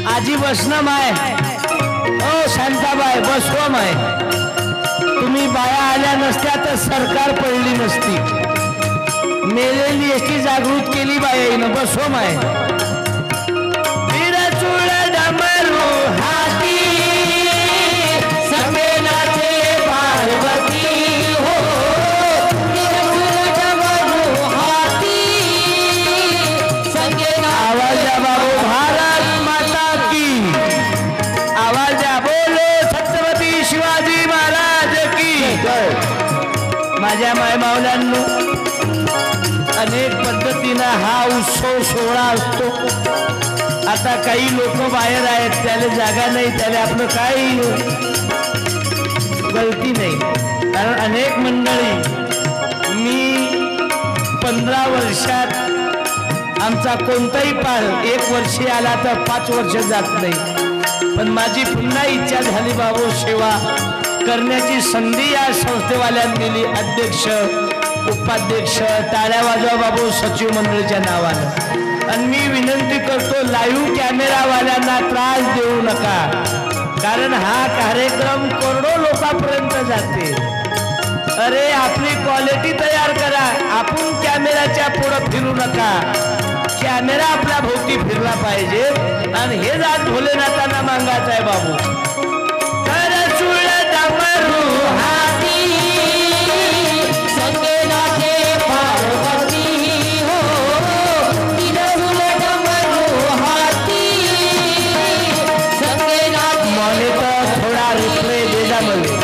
आजी बसना माय, ओ शांताबाई बसवा माय. तुम्ही बाया आल्या नसत्या तर सरकार पडली नसती. मेलेली एसटी जागृत केली बायाईनं. बसवा माय. विरचूळ डमरू हाती समेनाचे पार्वती हो. विरचूळ डमरू हाती संगेना. आवाज द्या बाबू भारत माता की. आवाज द्या बोलो छत्रपती शिवाजी महाराज की. माझ्या माय मावल्यांनो, अनेक पद्धतीनं हा उत्सव सोहळा असतो. आता काही लोक बाहेर आहेत, त्याला जागा नाही, त्याला आपलं काही गलती नाही. कारण अनेक मंडळी, मी 15 वर्षात आमचा कोणताही पाल 1 वर्षी आला तर 5 वर्ष जात नाही. पण माझी पुन्हा इच्छा झाली बाबू सेवा करण्याची संधी या संस्थेवाल्यांनी दिली. अध्यक्ष, उपाध्यक्ष, टाळ्या वाजवा बाबू सचिव मंडळीच्या नावानं. आणि मी विनंती करतो, लाईव्ह कॅमेरावाल्यांना त्रास देऊ नका. कारण हा कार्यक्रम करोडो लोकांपर्यंत जाते. अरे आपली क्वालिटी तयार करा. आपण कॅमेराच्या पुढं फिरू नका. कॅमेरा आपल्या भोवती फिरला पाहिजे. आणि हे जात भोलेनाथांना मागायचं आहे बाबू. तर चुळ डमरू हाती संगेनाचे पार्वती हो. विरचूळ डमरू हाती संगेनाचे. मॉनिटर थोडा रिप्ले दे जा मला.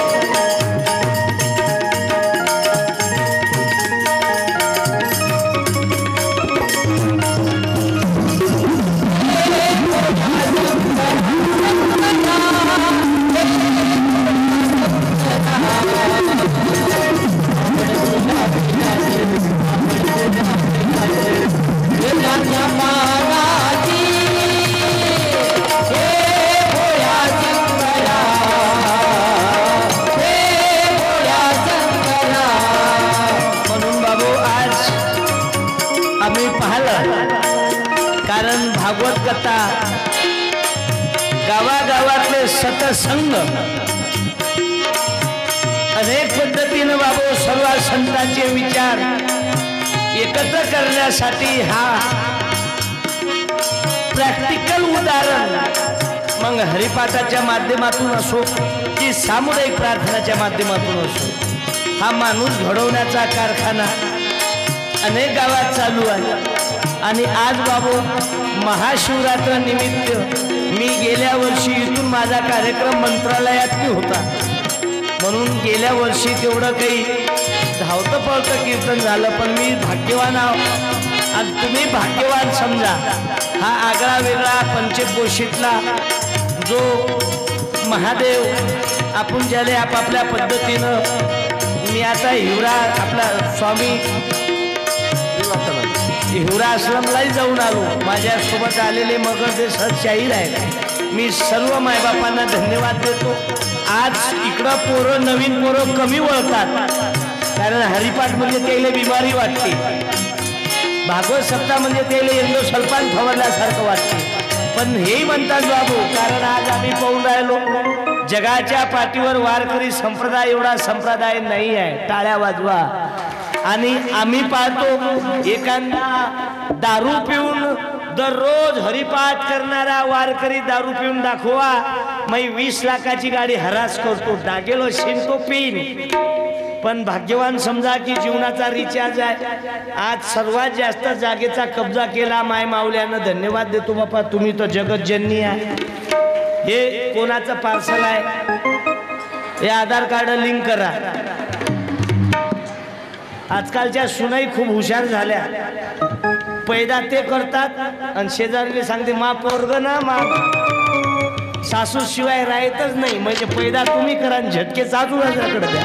कारण भागवत कथा गावागावातले सतसंग अनेक पद्धतीने बाबू सर्व संतांचे विचार एकत्र करण्यासाठी हा प्रॅक्टिकल उदाहरण, मग हरिपाठाच्या माध्यमातून असो की सामुदायिक प्रार्थनाच्या माध्यमातून असो, हा माणूस घडवण्याचा कारखाना अनेक गावात चालू आहे. आणि आज बाबू महाशिवरात्र निमित्त मी गेल्या वर्षी इथून माझा कार्यक्रम मंत्रालयात होता. म्हणून गेल्या वर्षी तेवढं काही धावतं पळतं कीर्तन झालं. पण मी भाग्यवान आहो आणि तुम्ही भाग्यवान समजा. हा आगळा वेगळा पंचकोशीतला जो महादेव आपण ज्याने आपापल्या पद्धतीनं, मी आता हिवरा आपला स्वामी हिवरा आश्रमलाही जाऊन आलो. माझ्यासोबत आलेले मगरदेश शाहीर आहेत. मी सर्व मायबापांना धन्यवाद देतो. आज इकडं पोरं, नवीन पोरं कमी वळतात. कारण हरिपाठ म्हणजे त्याला बिमारी वाटते. भागवत सप्ताह म्हणजे त्याला यंदो सल्पान फवरल्यासारखं वाटते. पण हेही म्हणतात बाबू, कारण आज आम्ही पाहून राहिलो जगाच्या पाठीवर वारकरी संप्रदाय एवढा संप्रदाय नाही आहे. टाळ्या वाजवा. आणि आम्ही पाहतो एखादा दारू पिऊन दररोज हरिपाठ करणारा वारकरी दारू पिऊन दाखवा, मग 20 लाखाची गाडी हरास करतो. डागेलो शिन तो पिन. पण भाग्यवान समजा की जीवनाचा रिचार्ज आहे. आज सर्वात जास्त जागेचा कब्जा केला माय माऊल्यानं. धन्यवाद देतो बापा, तुम्ही तर जगतजननी आहे. हे कोणाचं पार्सल आहे? हे आधार कार्ड लिंक करा. आजकालच्या सुनाई खूप हुशार झाल्या. पैदा ते करतात आणि शेजारीले सांगते मा पोरग ना मा सासू शिवाय राहतच नाही. म्हणजे पैदा तुम्ही करा आणि झटके सासूराकडे द्या.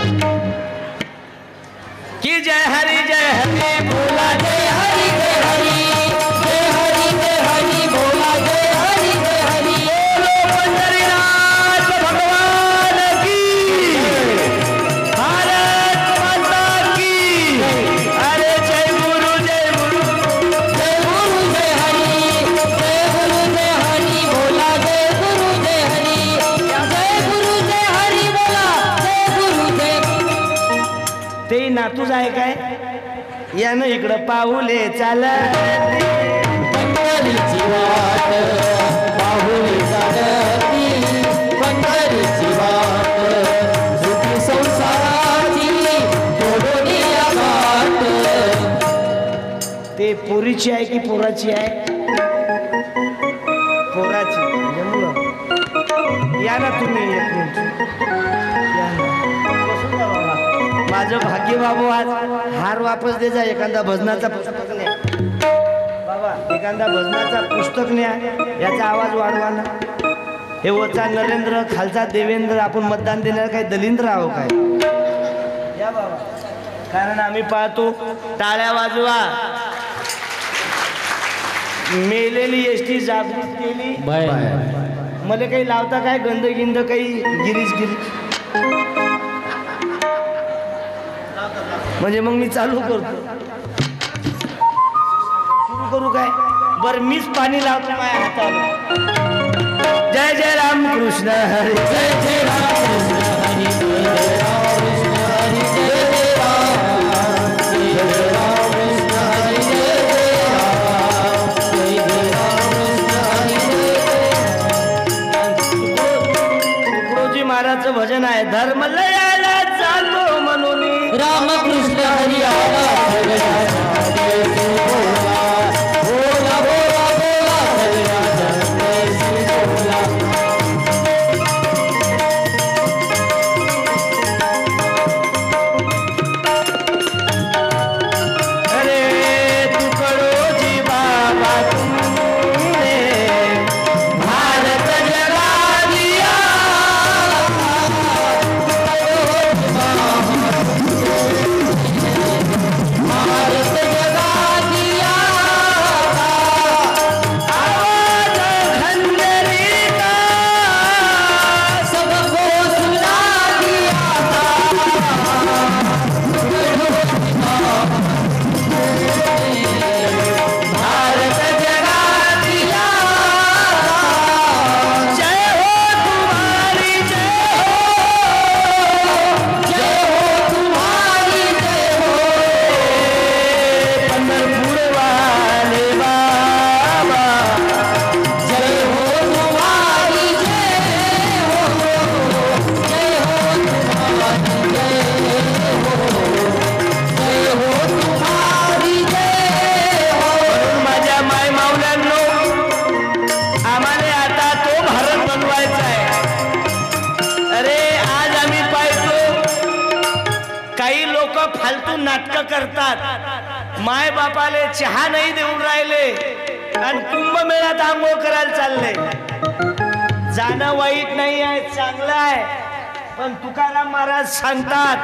की जय हरी जय हरी बोला, जय हरी जय हरी, जय हरी जय हरी बोला, जय हरी जय हरी. बोलो पंढरीनाथ भगवान की, भारत माता की. अरे जय गुरु जय गुरु, जय गुरु जय हरी, जय गुरु जय हरी बोला. नातूच आहे काय या ना इकडं पाहुले चालती पंढरीची वाट पाहुली चालती पंढरीची वाट सुखी संसाराची तोडून या वाट. ते पोरीची आहे की पोराची आहे पोराची जमलं या ना तुम्ही एक मिनिट या ना. बसून जा बाबा. माझं भाग्य बाबू आज हार वापस दे जा एखादा भजनाचा पुस्तक न्या बाबा एखादा भजनाचा पुस्तक न्या याचा आवाज वाढवा ना. हे वरचा नरेंद्र खालचा देवेंद्र आपण मतदान देणार काय दलिंद्र आहो काय या बाबा कारण आम्ही पाहतो टाळ्या वाजवा. मेलेली एसटी जागृत केली मला काही लावता काय गंध गिंद काही गिरीश म्हणजे मग मी चालू करतो सुरू करू काय बर मीच पाणी लावतो माझ्या हाताला. जय जय राम कृष्ण हरी जय जय राम कृष्ण हरी जय राम कृष्ण हरी जय जय राम जय जय राम कृष्ण हरी जय जय राम जय जय राम कृष्ण हरी जय जय. तुकडोजी महाराजचं भजन आहे धर्म लयाला चालतो म्हणून रामकृष्ण हरी आला सगळ्या बोला बोला बोला सगळ्या बोला. अरे तुकडोजी बाबा तुमने भारत जगा दिया भारत जगा दिया आवाज खंजरी का सबको सुना दिया भारत जगा दिया जय हो तुम्हारी जय हो तुम्हारी जय हो पंढरपूर वाले बाबा जय हो तुम्हारी जय हो जय हो तुम्हारी जय हो तुम्हारी जय हो. म्हणून माझ्या माय माऊल्यांनो आम्हाला आता तो भारत बनवायचा आहे. अरे आज आम्ही पाहतो काही लोक फालतू नाटकं करतात माय बापाले चहा नाही देऊन राहिले आणि कुंभमेळ्यात आंघोळ करायला चालले. जाणं वाईट नाही आहे चांगलं आहे पण तुकाराम महाराज सांगतात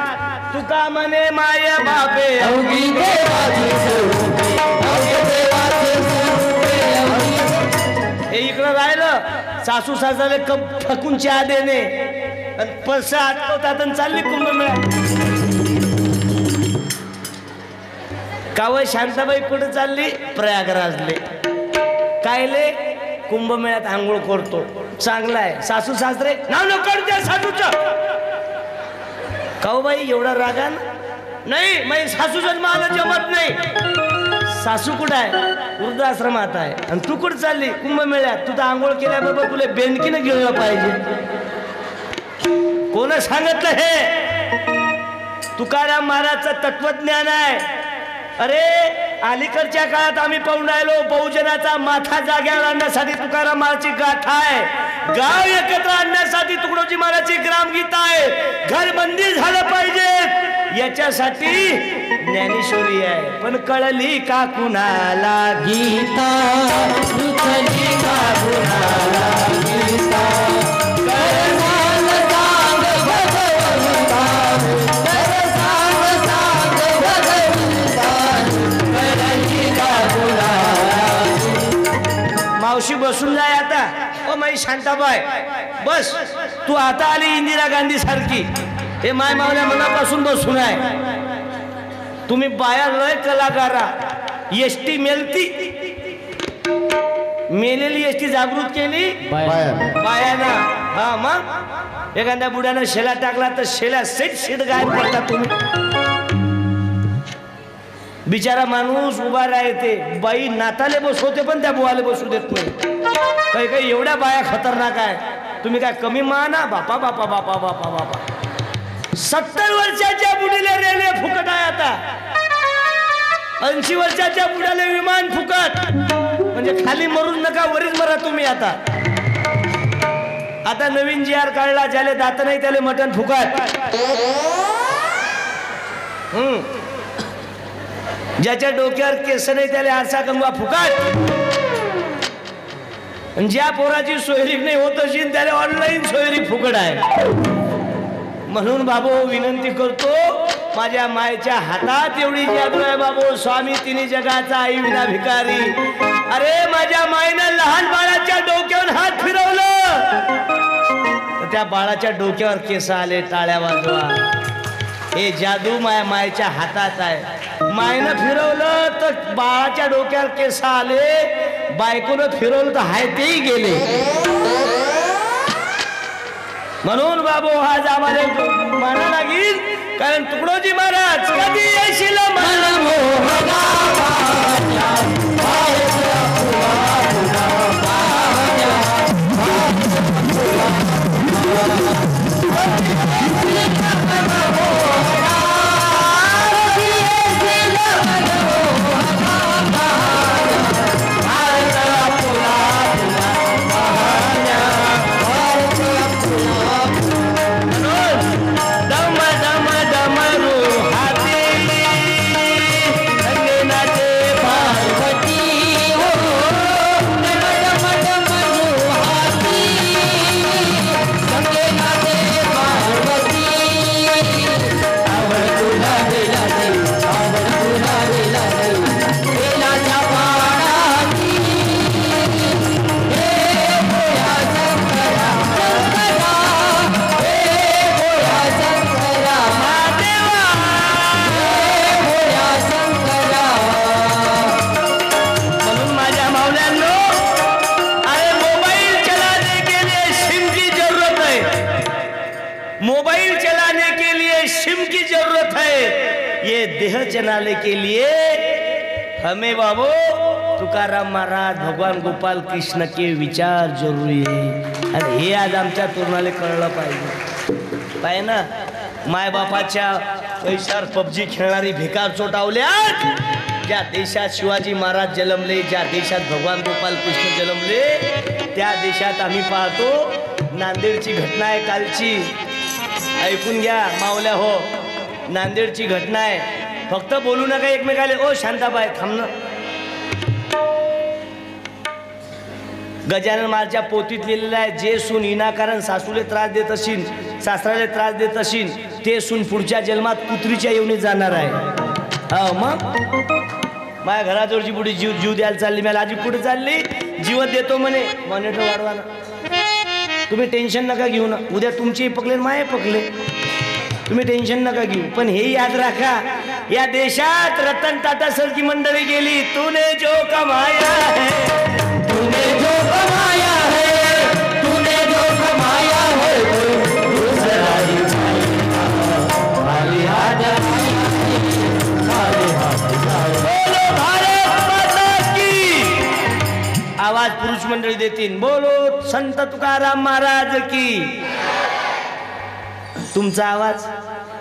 तुका म्हणे माय बापे अवघी देवाची स्वरूपे अवघी देवाची स्वरूपे अवघी. हे इकडं राहिलं सासू सासऱ्याला कप फकून चहा देणे आणि पैसे आटवतात आणि चालली कुंभमेळ्यात. कावय शांताबाई कुठे चालली प्रयागराजले कायले कुंभमेळ्यात आंघोळ करतो चांगला आहे. सासू सासरे नाव नको त्या सासूचं काऊ बाई एवढा रागान नाही माझी सासू जन्माला जमत नाही. सासू कुठं आहे वृद्धाश्रमात आहे आणि तू कुठं चालली कुंभमेळ्यात. तू तर आंघोळ केल्याबरोबर तुला बेंडकीनं गिळलं पाहिजे. कोण सांगितलं हे तुकाराम महाराजचं तत्वज्ञान आहे. अरे अलीकडच्या काळात आम्ही पाहून राहिलो बहुजनाचा माथा जाग्यावर आणण्यासाठी तुकाराम महाराजची गाथा आहे. गाव एकत्र आणण्यासाठी तुकडोजी महाराजची ग्रामगीता आहे. घर बंदी झालं पाहिजे याच्यासाठी ज्ञानेश्वरी आहे. पण कळली का कुणाला गीता रुचली का कुणाला गीता करसाल सांग भगवंता करसाल सांग भगवंता कळली का कुणाला. मावशी बसून जाय आता. ओ माई शांताबाई बस तू आता आली इंदिरा गांधी सारखी. हे माय मावल्या मनापासून बसून आहे. तुम्ही बाया लय कलाकारा. एसटी मेलती मेलेली एसटी जागृत केली बायाना. हा मग एखाद्या बुड्यानं शेला टाकला तर शेला सेट गायब करता तुम्ही. बिचारा माणूस उभा राहते, बाई नाताले बसवते पण त्या बुवाले बसू देत नाही. काही काही एवढ्या बाया खतरनाक आहे. तुम्ही काय कमी माना? बापा बापा बापा बापा बापा 70 वर्षाच्या बुडीला रेल्वे फुकट आहे आता. 80 वर्षाच्या बुडाले विमान फुकट. म्हणजे खाली मरून नका, वरीच मरा तुम्ही. आता नवीन जी आर काढला, ज्याले दात नाही त्याले मटण फुकट. ज्याच्या डोक्यावर केस नाही त्याला आरसा कंगवा फुकट. ज्या पोराची सोयरीक नाही होत असेल त्याला ऑनलाईन सोयरीक फुकट आहे. म्हणून बाबू विनंती करतो, माझ्या मायेच्या हातात एवढी जादू आहे बाबू. स्वामी तिन्ही जगाचा, आई विना भिकारी. अरे माझ्या मायनं लहान बाळाच्या डोक्यावर हात फिरवलं तर त्या बाळाच्या डोक्यावर केस आले. टाळ्या वाजवा. हे जादू माझ्या मायेच्या हातात आहे. मायनं फिरवलं तर बाळाच्या डोक्यावर केस आले, बायकोनं फिरवलं तर हाय तेही गेले. म्हणून बाबू आज आम्हाला माना लागेल, कारण तुकडोजी महाराज कधी येशील देह चलाने के लिए हमें बाबू तुकाराम महाराज, भगवान गोपाल कृष्ण के विचार जरूरी आहे. आणि हे आज आमच्या तरुणाला कळलं पाहिजे. पाहिजे ना, मायबापाच्या पैशावर पबजी खेळणारी भिकार चोटावल्या. ज्या देशात शिवाजी महाराज जन्मले, ज्या देशात भगवान गोपाल कृष्ण जन्मले, त्या देशात आम्ही पाहतो. नांदेडची घटना आहे कालची, ऐकून घ्या मावल्या हो. नांदेडची घटना आहे. फक्त बोलू नका एकमेकाले. ओ शांताबाई थांब ना. गजानन महाराजच्या पोतीत लिहिलेलं आहे, जे सून विनाकारण सासूले त्रास देत असेल, सासऱ्याला त्रास देत असेल, ते सून पुढच्या जन्मात कुत्रीच्या येऊन जाणार आहे. हो मग माझ्या घराजवळची पुढे जीव द्यायला चालली. मला आजी कुठे चालली? जीवत देतो म्हणे. मॉनिटर वाढवा ना. तुम्ही टेन्शन नका घेऊ ना. उद्या तुमचे पकले माये पकले, तुम्ही टेन्शन नका घेऊ. पण हे याद राखा, या देशात रतन टाटा सारखी मंडळी गेली. तूने जो कमाया है, तूने जो कमाया है, तूने जो कमाया है, दूसरा ही खाली हाथ बोलो भारत माता की. आवाज पुरुष मंडळी देतील. बोलो संत तुकाराम महाराज की. तुमचा आवाज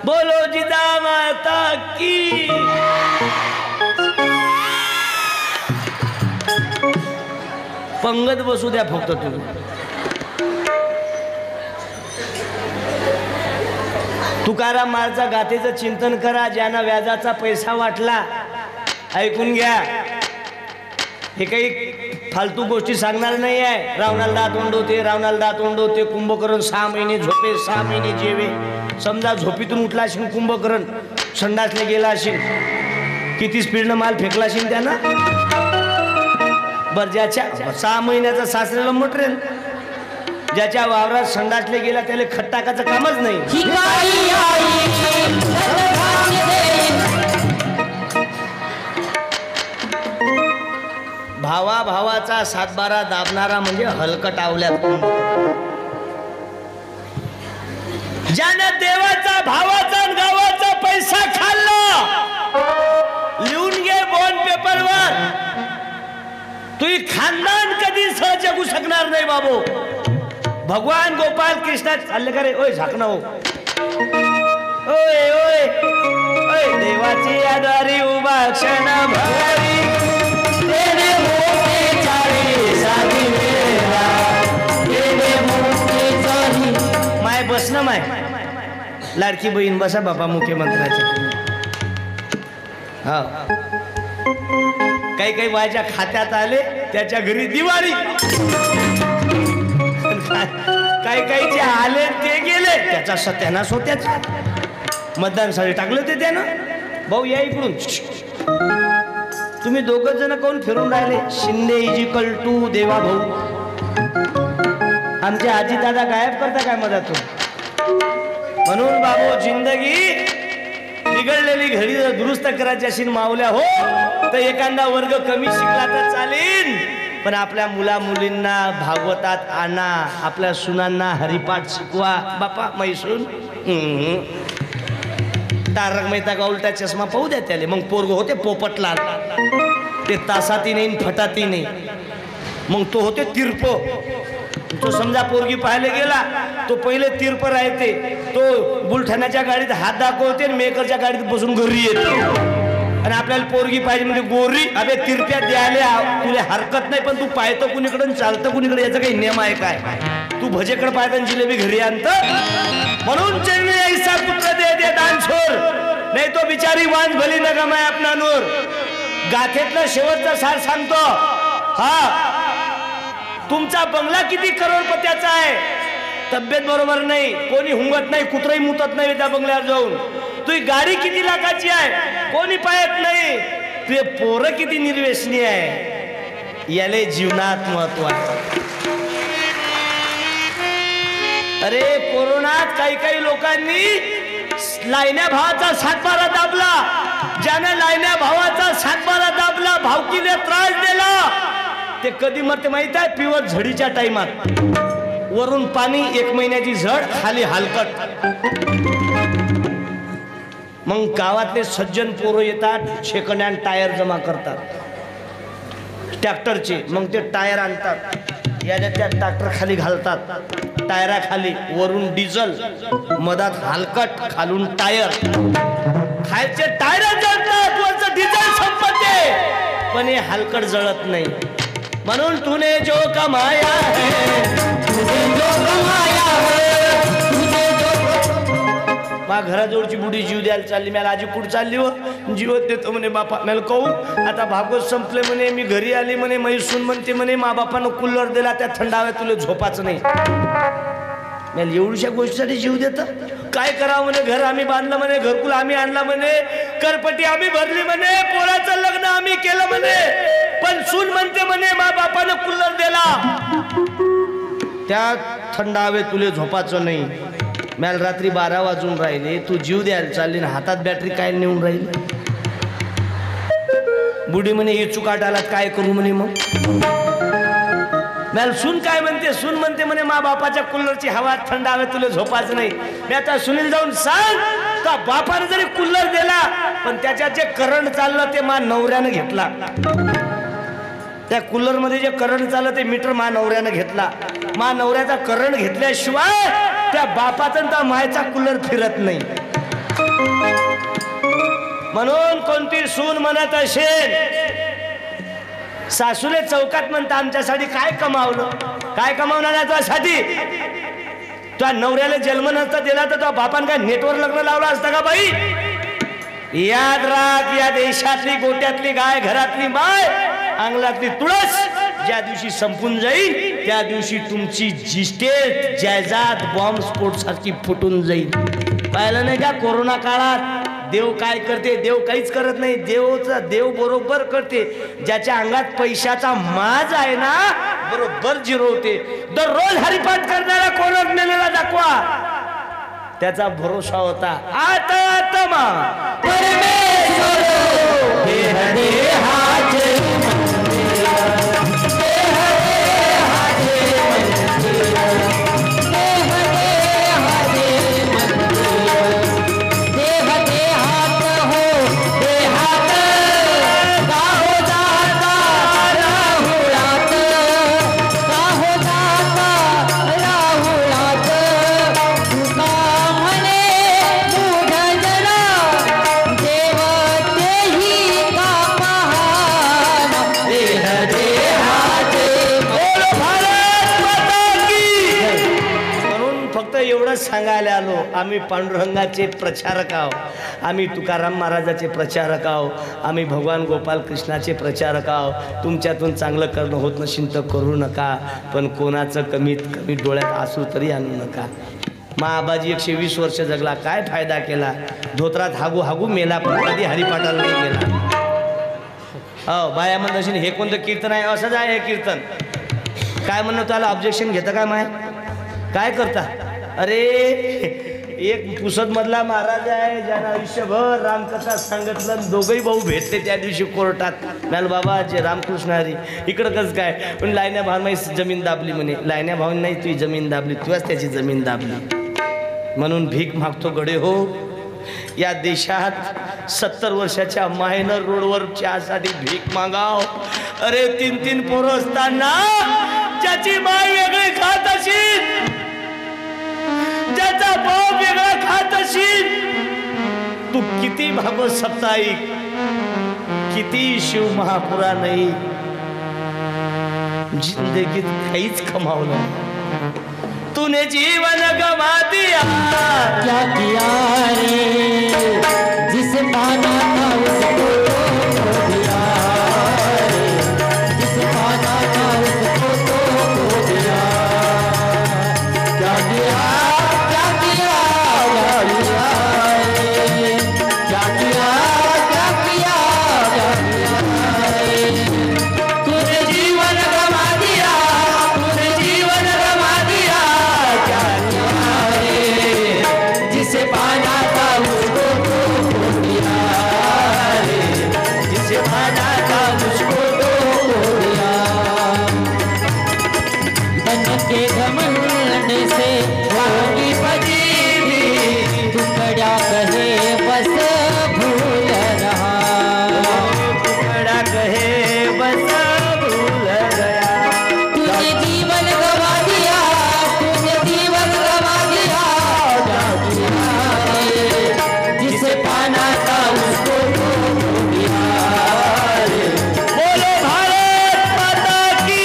बोलो जिजामाता की. पंगत बसू द्या फक्त तुम्ही. तुकाराम महाराजचा गाथेचं चिंतन करा. ज्यानं व्याजाचा पैसा वाटला, ऐकून घ्या. हे काही फालतू गोष्टी सांगणार नाही आहे. रावणाला दात ओंडवते, रावणाला दात ओंडवते. कुंभकर्ण 6 महिने झोपे, 6 महिने जेवे. समजा झोपीतून उठला असेल कुंभकर्ण, संडासले गेला असेल, किती स्पीडनं माल फेकला असेल त्यानं. बर ज्याच्या 6 महिन्याचा सासऱ्याला मटरेल, ज्याच्या वावरात संडासले गेला त्याला खत टाकायचं कामच नाही. भावा भावाचा सातबारा दाबणारा म्हणजे हलकटावल्यात. ज्याने देवाचा, भावाचा, गावाचा पैसा खाल्ला, लिहून तुझी खानदान कधी सहज जगू शकणार नाही बाबू. भगवान गोपाल कृष्णा चालले का रे? ओय झाकणं हो. ओय ओय ओय देवाची आधारी उभा क्षण भरी तेने मोठे चाळी साधी वेळा तेने मोठे चाळी. माय बस ना माय लाडकी बहीण बसा बापा मुख्यमंत्र्याच्या. हा काही काही बायच्या खात्यात आले त्याच्या घरी दिवाळी. काही काहीचे आले ते गेले त्याचा सत्यानाश होत्याचा. मतदानासाठी टाकलं ते त्यानं. भाऊ या इकडून. तुम्ही दोघं जण कोण फिरून राहिले? शिंदे इजिकल टू देवा भाऊ. आमचे आजी दादा गायब करता काय मधातून? म्हणून बाबू जिंदगी बिघडलेली घडी जर दुरुस्त करायची अशी मावल्या हो तर एखादा वर्ग कमी शिकला तर चालेल, पण आपल्या मुला मुलींना भागवतात आणा, आपल्या सुनांना हरिपाठ शिकवा. बापा मैसून तारक मेहता का उलटा चष्मा पाहू द्या त्याले. मग पोरग होते पोपटलाल. ते तासाती नाही फटाती नाही. मग तो होते तिरप. तो समजा पोरगी पाहायला गेला तो पहिले तिरप राहते. तो बुलढाण्याच्या गाडीत हात दाखवते आणि मेकरच्या गाडीत बसून घरी येते. आणि आपल्याला पोरगी पाहिजे म्हणजे गोरी. अबे तिरप्या द्यायला तुला हरकत नाही, पण तू पाहतो कुणीकडे चालतं कुणीकडे याचा काही नियम आहे काय? तू भजेकडे पाहता आणि जिलेबी घरी आणत. म्हणून चैनी ऐसा पुत्र दे दे दान छोर, नाही तो बिचारी वांज भली न गमाय आपला नूर. गाथेतला शेवटचा सार सांगतो. हा तुमचा बंगला किती करोडपत्याचा आहे, तब्येत बरोबर नाही, कोणी हुंगत नाही, कुत्रही मुतत नाही त्या बंगल्यावर जाऊन. तुझी गाडी किती लाखाची आहे, कोणी पाहत नाही. तुझे पोरं किती निर्व्यसनी आहे, याले जीवनात महत्व आहे. अरे कोरोनात काही काही लोकांनी लायण्या भावाचा सातबारा दाबला. ज्याने लायण्या भावाचा सातबारा दाबला, भावकीने त्रास दिला, ते कधी मरते माहित आहे? पिवत झडीच्या टाइमात. वरून पाणी, 1 महिन्याची झड, खाली हलकट. मग गावातले सज्जन पोरं येतात, सेकंड हँड टायर जमा करतात ट्रॅक्टरचे. मग ते टायर आणतात, याच्या त्या ट्रॅक्टर खाली घालतात, टायरा खाली वरून डिझल, मधात हलकट, खालून टायर. खालचे टायर जळतात, वरचं डिझेल संपते, पण हे हलकट जळत नाही. म्हणून तूने जो कमाया है, तुझे जो कमाया है, तुझे जो. मा घराजवळची बुडी जीव द्यायला चालली. मला आजी कुठं चालली हो? जीवत देतो म्हणे बापा. मला कहू आता भागवत संपले म्हणे, मी घरी आली म्हणे, मैसून म्हणते म्हणे मा बापानं कूलर दिला, त्या थंडाव्या तुला झोपाचं नाही. मला एवढ्या गोष्टीसाठी जीव देत काय करावं म्हणे? घर आम्ही बांधलं म्हणे, घरकुल आम्ही आणला म्हणे, करपटी आम्ही भरली म्हणे, पोराचं लग्न आम्ही केलं म्हणे, पण सून म्हणते म्हणे मा बापानं कूलर दिला, त्या थंड हवे तुले झोपाचं नाही. मला रात्री 12 वाजून राहिले, तू जीव द्यायला चालली ना, हातात बॅटरी काय नेऊन राहील? बुडी म्हणे हे चुकाट आलात काय करू म्हणे. मग मला सून काय म्हणते? सून म्हणते म्हणे मा बापाच्या कूलरची हवा थंड हवे तुला झोपायचं नाही. मी आता सुनील जाऊन सांग का बापाने जरी कूलर दिला, पण त्याच्यात जे करंट चाललं ते मा नवऱ्यानं घेतला. त्या कूलर मध्ये जे करंट चाललं ते मीटर मा नवऱ्यानं घेतला. मा नवऱ्याचा करंट घेतल्याशिवाय त्या बापाचा त्या मायचा कूलर फिरत नाही. म्हणून कोणती सून म्हणत असेल सासूले चौकात म्हणता आमच्यासाठी काय कमावलं, काय कमावणार आहे तुझ्यासाठी? तुझ्या नवऱ्याला जन्म नसता दिला तर तुझ्या बापान काय नेटवर लग्न लावलं असतं का बाई? याद राख, या देशातली गोट्यातली गाय, घरातली माय, अंगलातली तुळस ज्या दिवशी संपून जाईल त्या दिवशी तुमची जिस्टेट जायदाद बॉम्ब स्फोट सारखी फुटून जाईल. पाहिलं नाही का कोरोना काळात देव काय करते? देव काहीच करत नाही. देव बरोबर करते. ज्याच्या अंगात पैशाचा माज आहे ना बरोबर जिरवते. दररोज हरिपाठ करणारा कोणच मेलेला दाखवा, त्याचा भरोसा होता. आता आत्मा परमेश्वर देह देहाचे एवढंच सांगायला आलो, आम्ही पांडुरंगाचे प्रचारक आहोत, आम्ही तुकाराम महाराजाचे प्रचारक आहोत, आम्ही भगवान गोपाल कृष्णाचे प्रचारक आहोत. तुमच्यातून चांगलं करणं होत नसेल तर करू नका, पण कोणाचं कमीत कमी डोळ्यात आसू तरी आणू नका. महाबाजी 120 वर्ष जगला, काय फायदा केला? धोत्रात हागू हागू मेला, पण कधी हरिपाठाला नाही गेला. हो, बाया म्हणत असेल हे कोणतं कीर्तन आहे? असंच आहे हे कीर्तन. काय म्हणणं, त्याला ऑब्जेक्शन घेतं काय? माय काय करता? अरे एक पुसदमधला महाराज आहे ज्यानं आयुष्यभर रामकथा सांगितलं, दोघंही भाऊ भेटले त्या दिवशी कोर्टात. मॅल बाबा जे रामकृष्ण हरी इकडं कसं काय? पण लायन्या भावनाई जमीन दाबली म्हणे. लायन्या भावना नाही, तुझी जमीन दाबली, तुझ्याच त्याची जमीन दाबली. म्हणून भीक मागतो गडे हो. या देशात 70 वर्षाच्या मायनर रोडवर चहासाठी भीक मागाव. अरे 3-3 पोरं असताना ज्याची माय वेगळी खात असेल, ज्याचा भाऊ वेगळा खात असेल, तू किती भागवत साप्ताहिक, किती शिव महापुरा नाही, जिंदगीत काहीच कमावलं. तूने जीवन गवा दिया, क्या किया रे, जिसे पाना था उसको खो दिया रे, जिसे पाना था उसको खो दिया. क्या किया, क्या किया, क्या किया रे, क्या किया, क्या किया, क्या किया रे. तूने जीवन गवा दिया, तूने जीवन गवा दिया, क्या किया रे, जिसे पाना था उसको खो दिया रे, जिसे पाना था उसको खो दिया. धन के घमंड से होगी बजी भी, टुकड़ा कहे बस भूल रहा. टुकड़ा कहे बस भूल गया. तूने जीवन गवा दिया, तूने जीवन गवा दिया, क्या किया रे, जिसे पाना था उसको खो दिया रे. बोलो भारत माता की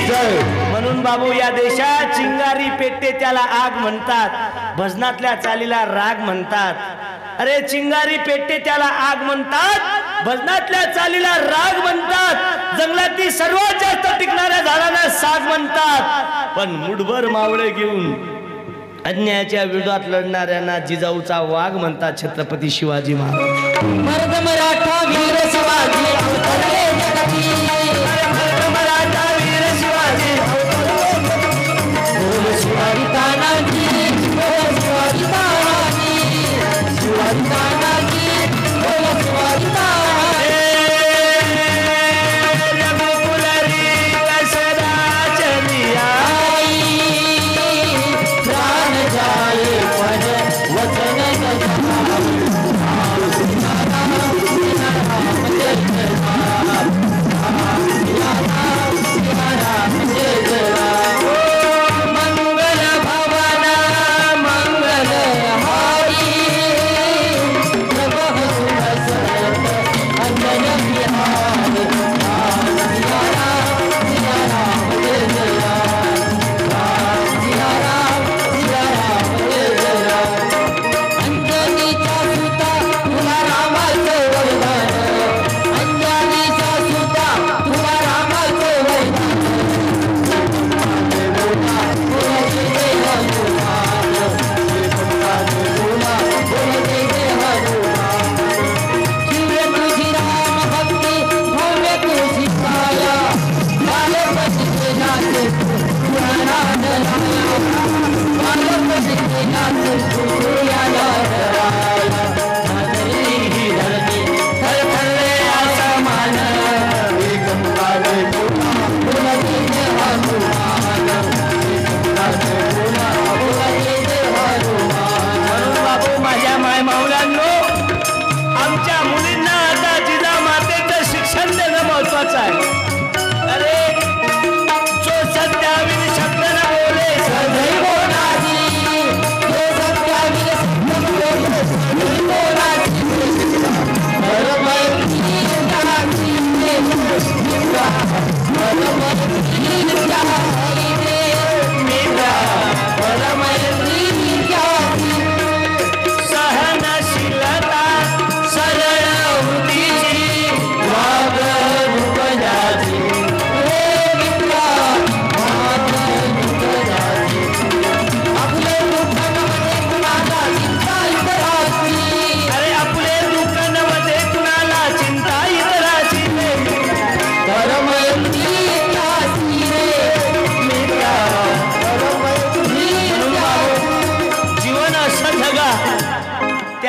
जय. म्हणून बाबू या देशात चिंगारी पेटते त्याला आग म्हणतात, भजनातल्या चालीला राग म्हणतात. अरे चिंगारी पेटते त्याला आग म्हणतात, भजनातल्या चालीला राग म्हणतात, जंगलातील सर्वात जास्त टिकणाऱ्या झाडांना साग म्हणतात. पण मुठभर मावळे घेऊन अन्यायाच्या विरोधात लढणाऱ्यांना जिजाऊचा वाघ म्हणतात. छत्रपती शिवाजी महाराज. मर्द मराठा वीर शिवाजी अवतरले जगती, मर्द मराठा वीर शिवाजी बोल शिवाजी तानाजी, बोल शिवाजी तानाजी, शिवाजी तानाजी, बोल शिवाजी तानाजी. रघुकुलरी कसरा चलिया, प्राण जाए पर वचन न जाए.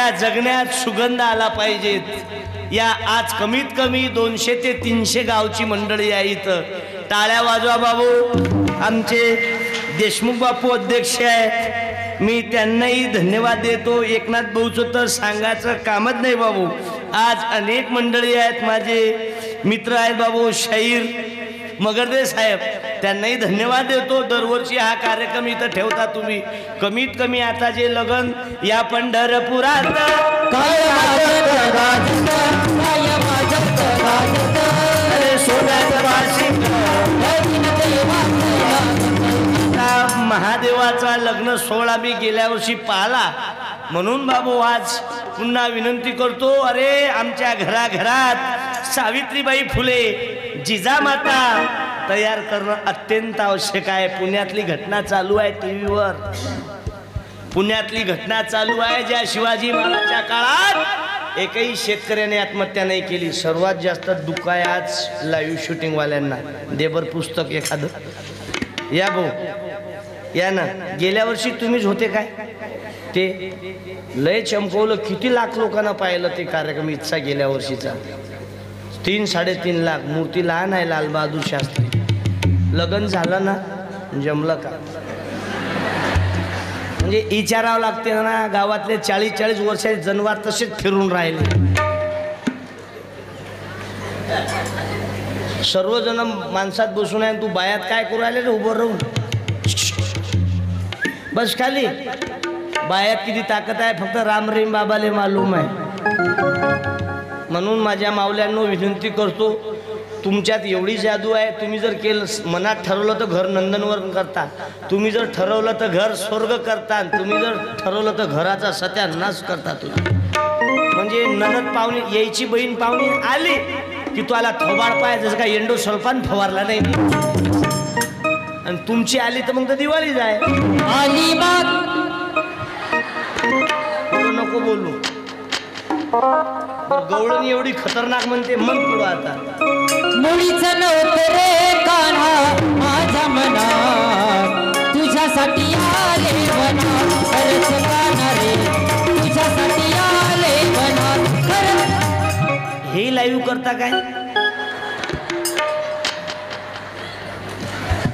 त्यांच्या जगण्यात सुगंध आला पाहिजेत। या आज कमीत कमी 200 ते 300 गावची मंडळी आहे इथं। टाळ्या वाजवा बाबू। आमचे देशमुख बापू अध्यक्ष आहे, मी त्यांनाही धन्यवाद देतो। एकनाथ भाऊचं तर सांगायचं कामच नाही बाबू। आज अनेक मंडळी आहेत, माझे मित्र आहेत बाबू, शाहीर मगरदे साहेब, त्यांनाही धन्यवाद देतो। दरवर्षी हा कार्यक्रम इथं ठेवता तुम्ही। कमीत कमी आता जे लगन या पंढरपुरात अरे सोन्याचं वार्षिक महादेवाचा लग्न सोहळा मी गेल्या वर्षी पाहला, म्हणून बाबू आज पुन्हा विनंती करतो, अरे आमच्या घराघरात सावित्रीबाई फुले जिजामाता तयार करणं अत्यंत आवश्यक आहे। पुण्यातली घटना चालू आहे टीव्हीवर, पुण्यातली घटना चालू आहे, ज्या शिवाजी महाराजांच्या काळात एकही शेतकऱ्याने आत्महत्या नाही केली। सर्वात जास्त दुःख आहे आज लाईव्ह शूटिंग वाल्यांना। देबर पुस्तक एखादं या भाऊ या ना। गेल्या वर्षी तुम्हीच होते काय? ते लय चमकवलं, किती लाख लोकांना पाहिलं ते कार्यक्रम इथचा गेल्या वर्षीचा। 3-3.5 लाख। मूर्ती लहान आहे लाल बहादूर शास्त्री। लग्न झालं ना, जमलं का? म्हणजे विचारावं लागते ना, गावातले 40-40 वर्षाचे जनावर तसेच फिरून राहिले। सर्वजण माणसात बसून आहे, तू बायात काय करू राहिले रे उभं राहून? बस खाली। बायात किती ताकद आहे फक्त राम रहीम बाबाले मालूम आहे। म्हणून माझ्या मावल्यांनो विनंती करतो, तुमच्यात एवढी जादू आहे, तुम्ही जर केलं, मनात ठरवलं तर घर नंदनवन करता, तुम्ही जर ठरवलं तर घर स्वर्ग करता, तुम्ही जर ठरवलं तर घराचा सत्यानाश करता तुम्ही। म्हणजे ननद पाहुणे यायची, बहीण पाहुणे आली की तू आला थोबाड पाय, जसं काय एंडो सल्फान फवारला नाही, आणि तुमची आली तर मग तर दिवाळी जाय आली बात नको बोलू। गवळणी एवढी खतरनाक म्हणते, मन पुढं आता मुळीच नव्हतं रे कान्हा माझ्या मनात, तुझ्यासाठी आले वनात खरंच कान्हा रे, तुझ्यासाठी आले वनात खरंच। हे लाईव्ह करता काय?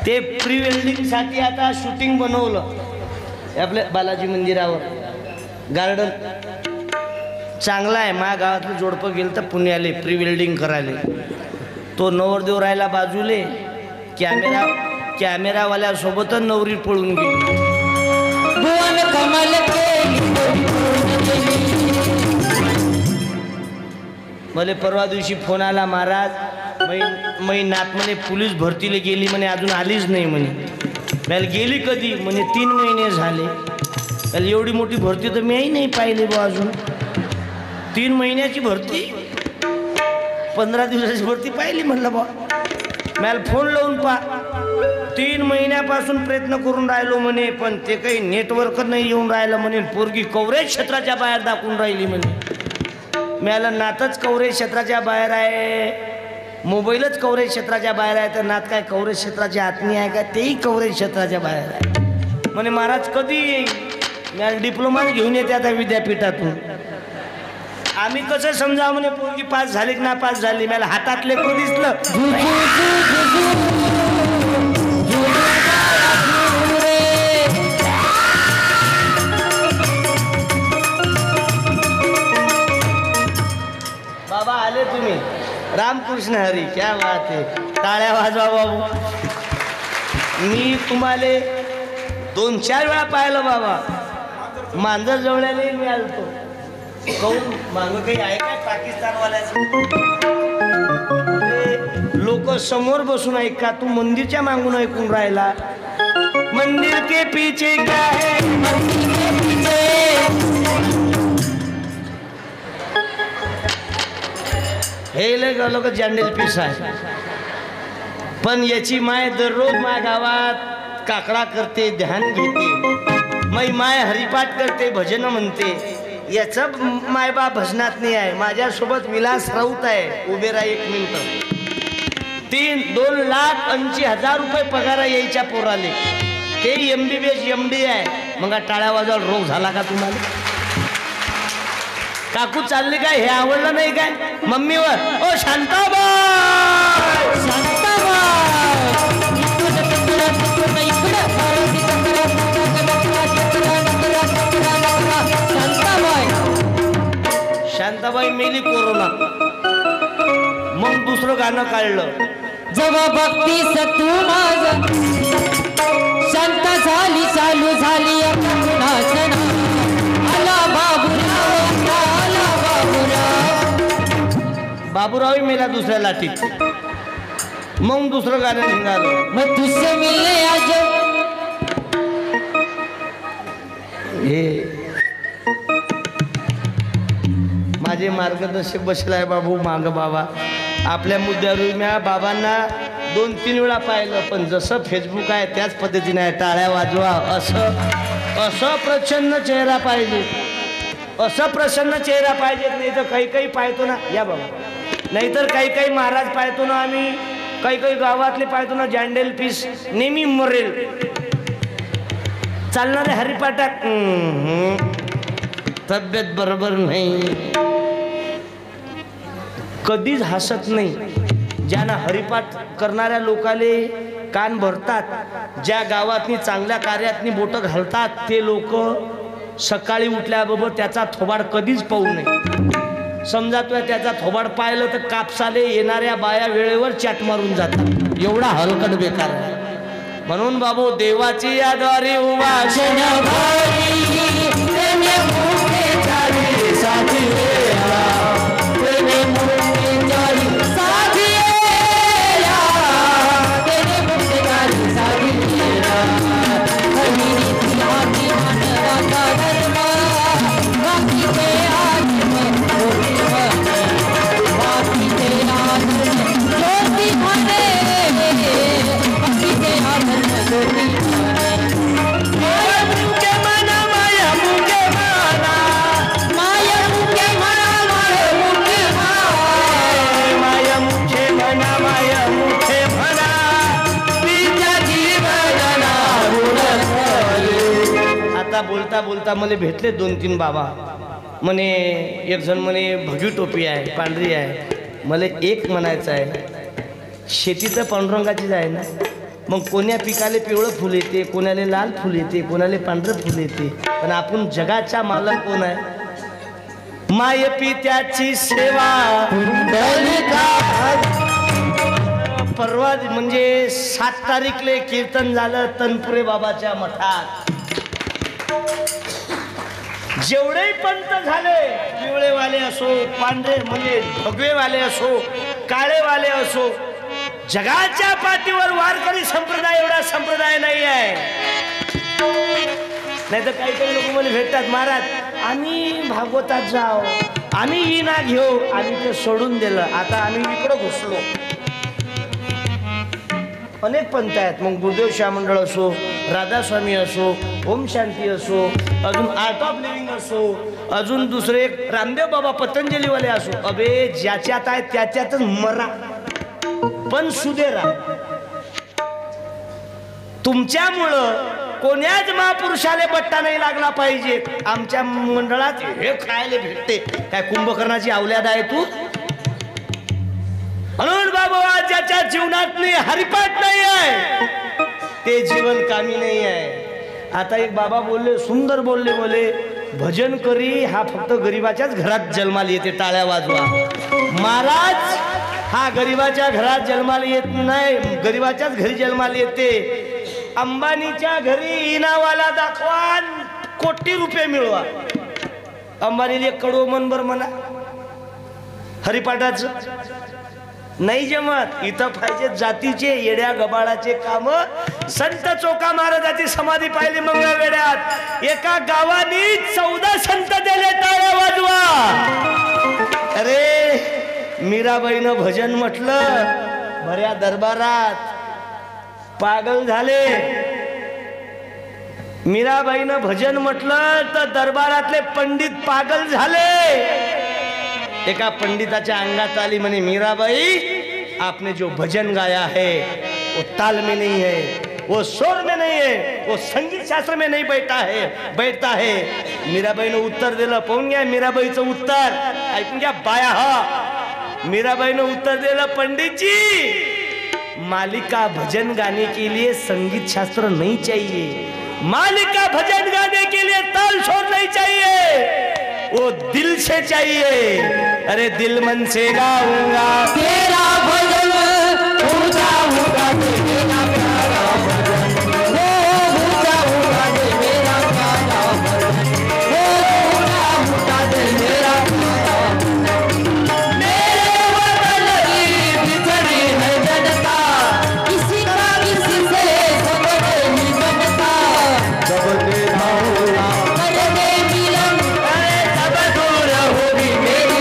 ते प्री वेडिंग साठी आता शूटिंग बनवलं आपल्या बालाजी मंदिरावर। गार्डन चांगला आहे। माझ्या गावातलं जोडपं गेलं तर पुण्याले प्री वेल्डिंग करायला। तो नवरदेव राहिला बाजूले, कॅमेरावाल्यासोबतच नवरी पळून गेली। भुवन कमल मला परवा दिवशी फोन आला, महाराज मै नात म्हणे पोलीस भरतीला गेली म्हणे, अजून आलीच नाही म्हणे। मला गेली कधी म्हणे 3 महिने झाले। त्याला एवढी मोठी भरती तर मीही नाही पाहिली बा अजून। 3 महिन्याची भरती, 15 दिवसाची भरती पाहिली म्हणलं बा। मला फोन लावून पा, 3 महिन्यापासून प्रयत्न करून राहिलो म्हणे, पण ते काही नेटवर्क नाही येऊन राहिलं म्हणे। पोरगी कव्हरेज क्षेत्राच्या बाहेर दाखवून राहिली म्हणे। मला नातच कव्हरेज क्षेत्राच्या बाहेर आहे, मोबाईलच कव्हरेज क्षेत्राच्या बाहेर आहे, तर नात काय कव्हरेज क्षेत्राच्या आतनी आहे का? तेही कव्हरेज क्षेत्राच्या बाहेर आहे म्हणे। महाराज कधी येईल? मला डिप्लोमा घेऊन येते आता विद्यापीठातून। आम्ही कसं समजावं म्हणे पोरगी पास झाली की ना पास झाली? मला हातातले को दिसलं बाबा आले तुम्ही। रामकृष्ण हरी, क्या बात आहे। टाळ्या वाजवा बाबू। मी तुम्हाला 2-4 वेळा पाहिलं बाबा। मांजर जवळ्याने मी आलतो। कहून मांग काही आहे काय पाकिस्तानवाल्याचं? लोक समोर बसून ऐका, तू मंदिरच्या मागून ऐकून राहिला। मंदिर के पीछे क्या है, मंदिर के पीछे हे लय लोक जॅन्डल पीस आहे। पण याची माय दररोज माझ्या गावात काकडा करते, ध्यान घेते, माय हरिपाठ करते, भजन म्हणते। याचं मायबाप भजनात नाही आहे। माझ्यासोबत विलास राऊत आहे, उभे राहा 1 मिनिट। 2,80,000 रुपये पगार यायच्या पोराले, ते MBBS MD आहे। मग टाळ्या वाजवायला रोग झाला का तुम्हाला? काकू चालली काय हे आवडलं नाही काय मम्मीवर ओ शांताबाई शांताबाई मेली कोरोनात मग दुसरं गाणं काढलं जेव्हा भक्तीस तू माझ शांत झाली चालू झाली आला बाबूराव आला बाबूराव बाबूराव मेला दुसऱ्या लाटीत मग दुसरं गाणं निघालं मग तुझसे मिलने आज हे माझे मार्गदर्शक बसलाय बाबू माग बाबा आपल्या मुद्द्यावर मी बाबांना 2-3 वेळा पाहिलं पण जसं फेसबुक आहे त्याच पद्धतीने आहे टाळ्या वाजवा असं प्रसन्न चेहरा पाहिजे असं प्रसन्न चेहरा पाहिजे नाही तर काही पाहतो ना या बाबा नाहीतर काही महाराज पाहतो ना आम्ही काही गावातले पाहतो ना जॅन्डेल पीस नेहमी मरेल चालणारे हरिपाठात तब्येत बरोबर नाही कधीच हसत नाही ज्यांना हरिपाठ करणाऱ्या लोकाले कान भरतात ज्या गावातनी चांगल्या कार्यातनी बोटं घालतात ते लोक सकाळी उठल्याबरोबर त्याचा थोबाड कधीच पाहू नये समजा तुला त्याचा थोबाड पाहिलं तर कापसाले येणाऱ्या बाया वेळेवर चाट मारून जातात एवढा हलकट बेकार आहे म्हणून बाबू देवाची याद्वारे उभा बोलता बोलता मला भेटले 2-3 बाबा म्हणे एक जण म्हणे भगवी टोपी आहे पांढरी आहे मला एक म्हणायचं आहे शेती तर पांडुरंगाचीच आहे ना मग कोण्या पिकाले पिवळं फुल येते कोणाला लाल फुल येते कोणाला पांढरं फुल येते पण आपण जगाचा मालक कोण आहे माय पित्याची सेवा परवा म्हणजे 7 तारीखले कीर्तन झालं तनपुरे बाबाच्या मठात जेवढे पंत झाले पिवळेवाले असो पांढरे म्हणजे भगवेवाले असो काळेवाले असो जगाच्या पाठीवर वारकरी संप्रदाय एवढा संप्रदाय नाही आहे नाही तर काही लोक मला भेटतात महाराज आम्ही भागवतात जाओ आम्ही इना घेऊ आम्ही ते सोडून दिलं आता आम्ही इकडं घुसलो अनेक पंथ आहेत मग गुरुदेव शाह मंडळ असो राधास्वामी असो ओम शांती असो अजून आर्ट ऑफ लिव्हिंग असो अजून दुसरे रामदेव बाबा पतंजलीवाले असो अबे ज्याच्यात आहे त्याच्यातच मरा पण सुधेरा तुमच्यामुळं कोण्याच महापुरुषाला बट्टा नाही लागला पाहिजे आमच्या मंडळात हे खायला भेटते काय कुंभकर्णाची अवल्याद आहे तू म्हणून बाबा ज्याच्या जीवनात हरिपाठ नाही आहे ते जीवन कामी नाही आहे आता एक बाबा बोलले सुंदर बोलले भजन करी हा फक्त गरीबाच्याच घरात जन्माला येते टाळ्या वाजवा महाराज हा गरीबाच्या घरात जन्माला येत नाही गरीबाच्याच घरी जन्माला येते अंबानीच्या घरी इनावाला दाखवा कोटी रुपये मिळवा अंबानीला 1 करोड मनभर म्हणा हरिपाठाचं नाही जमत इथं पाहिजे जातीचे येड्या गबाळाचे काम संत चोका महाराजाची समाधी पाहिली मंगळवेड्यात एका गावानी 14 संत दिले टाळ्या वाजवा अरे मीराबाईनं भजन म्हटलं भऱ्या दरबारात पागल झाले मीराबाईनं भजन म्हटलं तर दरबारातले पंडित पागल झाले एका पंडिताच्या अंगात आली म्हणे मीराबाई आपने जो भजन गाया है वो ताल में नहीं है वो स्वर में नहीं है वो संगीत शास्त्र में नहीं बैठता है मीराबाईनं उत्तर दिलं. पाहून घ्या मीराबाईचं उत्तर, ऐकून घ्या बाया. हा मीराबाईनं उत्तर दिलं, पंडित जी मालिका भजन गाने के लिए संगीत शास्त्र नहीं चाहिए, मालिका भजन गाने के लिए ताल शोर नहीं चाहिए, वो दिल से चाहिए. अरे दिल मन से गाऊंगा तेरा भजन, ऊंचा होगा मेरा प्यारा भजन, ऊंचा होगा मेरा प्यारा भजन, ऊंचा होगा मेरा प्यारा भजन. मेरे वतन की बिछड़ी है जनता, किसी का किसी से संबंध नहीं बनता. जब देखा होगा करने मिलन, अरे तब दूर होगी मेरी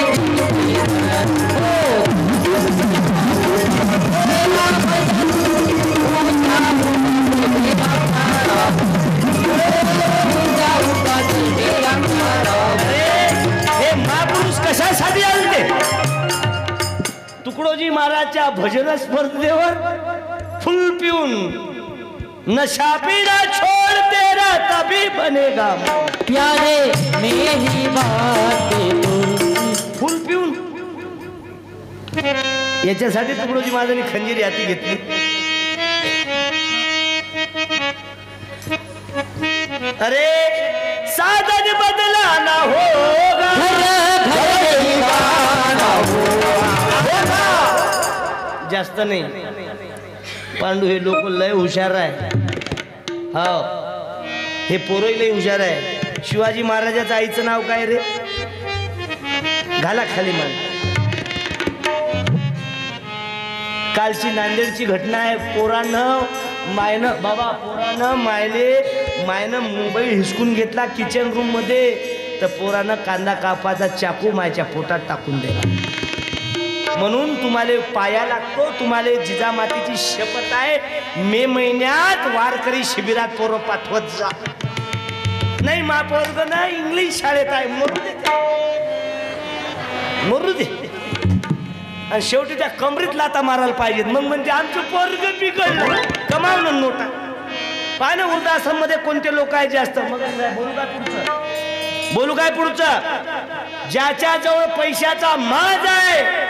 कशासाठी आले. तुकडोजी महाराजच्या भजन स्पर्धेवर फुल पिऊन नशा पीना छोड़ तेरा तभी बनेगा प्यारे मेरी बातें फुल पिऊन. याच्यासाठी तुकडोजी महाराजांनी खंजीर हाती घेतली. अरे साधन बदलाना होगा, जास्त नाही. पांडू हे लोक लय हुशार आहे. हो हे पोरही लय हुशार आहे. शिवाजी महाराजाचं आईचं नाव काय रे? घाला खाली मान. कालची नांदेडची घटना आहे. पोरानं मायनं बाबा पोरानं मायनं मोबाईल हिसकून घेतला किचन रूम मध्ये, तर पोरानं कांदा कापाचा चाकू मायच्या पोटात टाकून दिला. म्हणून तुम्हाला पाया लागतो. तुम्हाला जिजामातीची शपथ आहे, मे महिन्यात वारकरी शिबिरात पोरं पाठवत जा. नाही मा पोरग ना इंग्लिश शाळेत आहे, मरू दे. आणि शेवटी त्या कमरीत लाता मारायला पाहिजेत. मग म्हणजे आमचं पोरग बिघडलं, कमावलं नोटा. पाय ना वृद्धाश्रम मध्ये कोणते लोक आहे जास्त. मग बोलू काय पुढचं. ज्याच्या जवळ पैशाचा माज आहे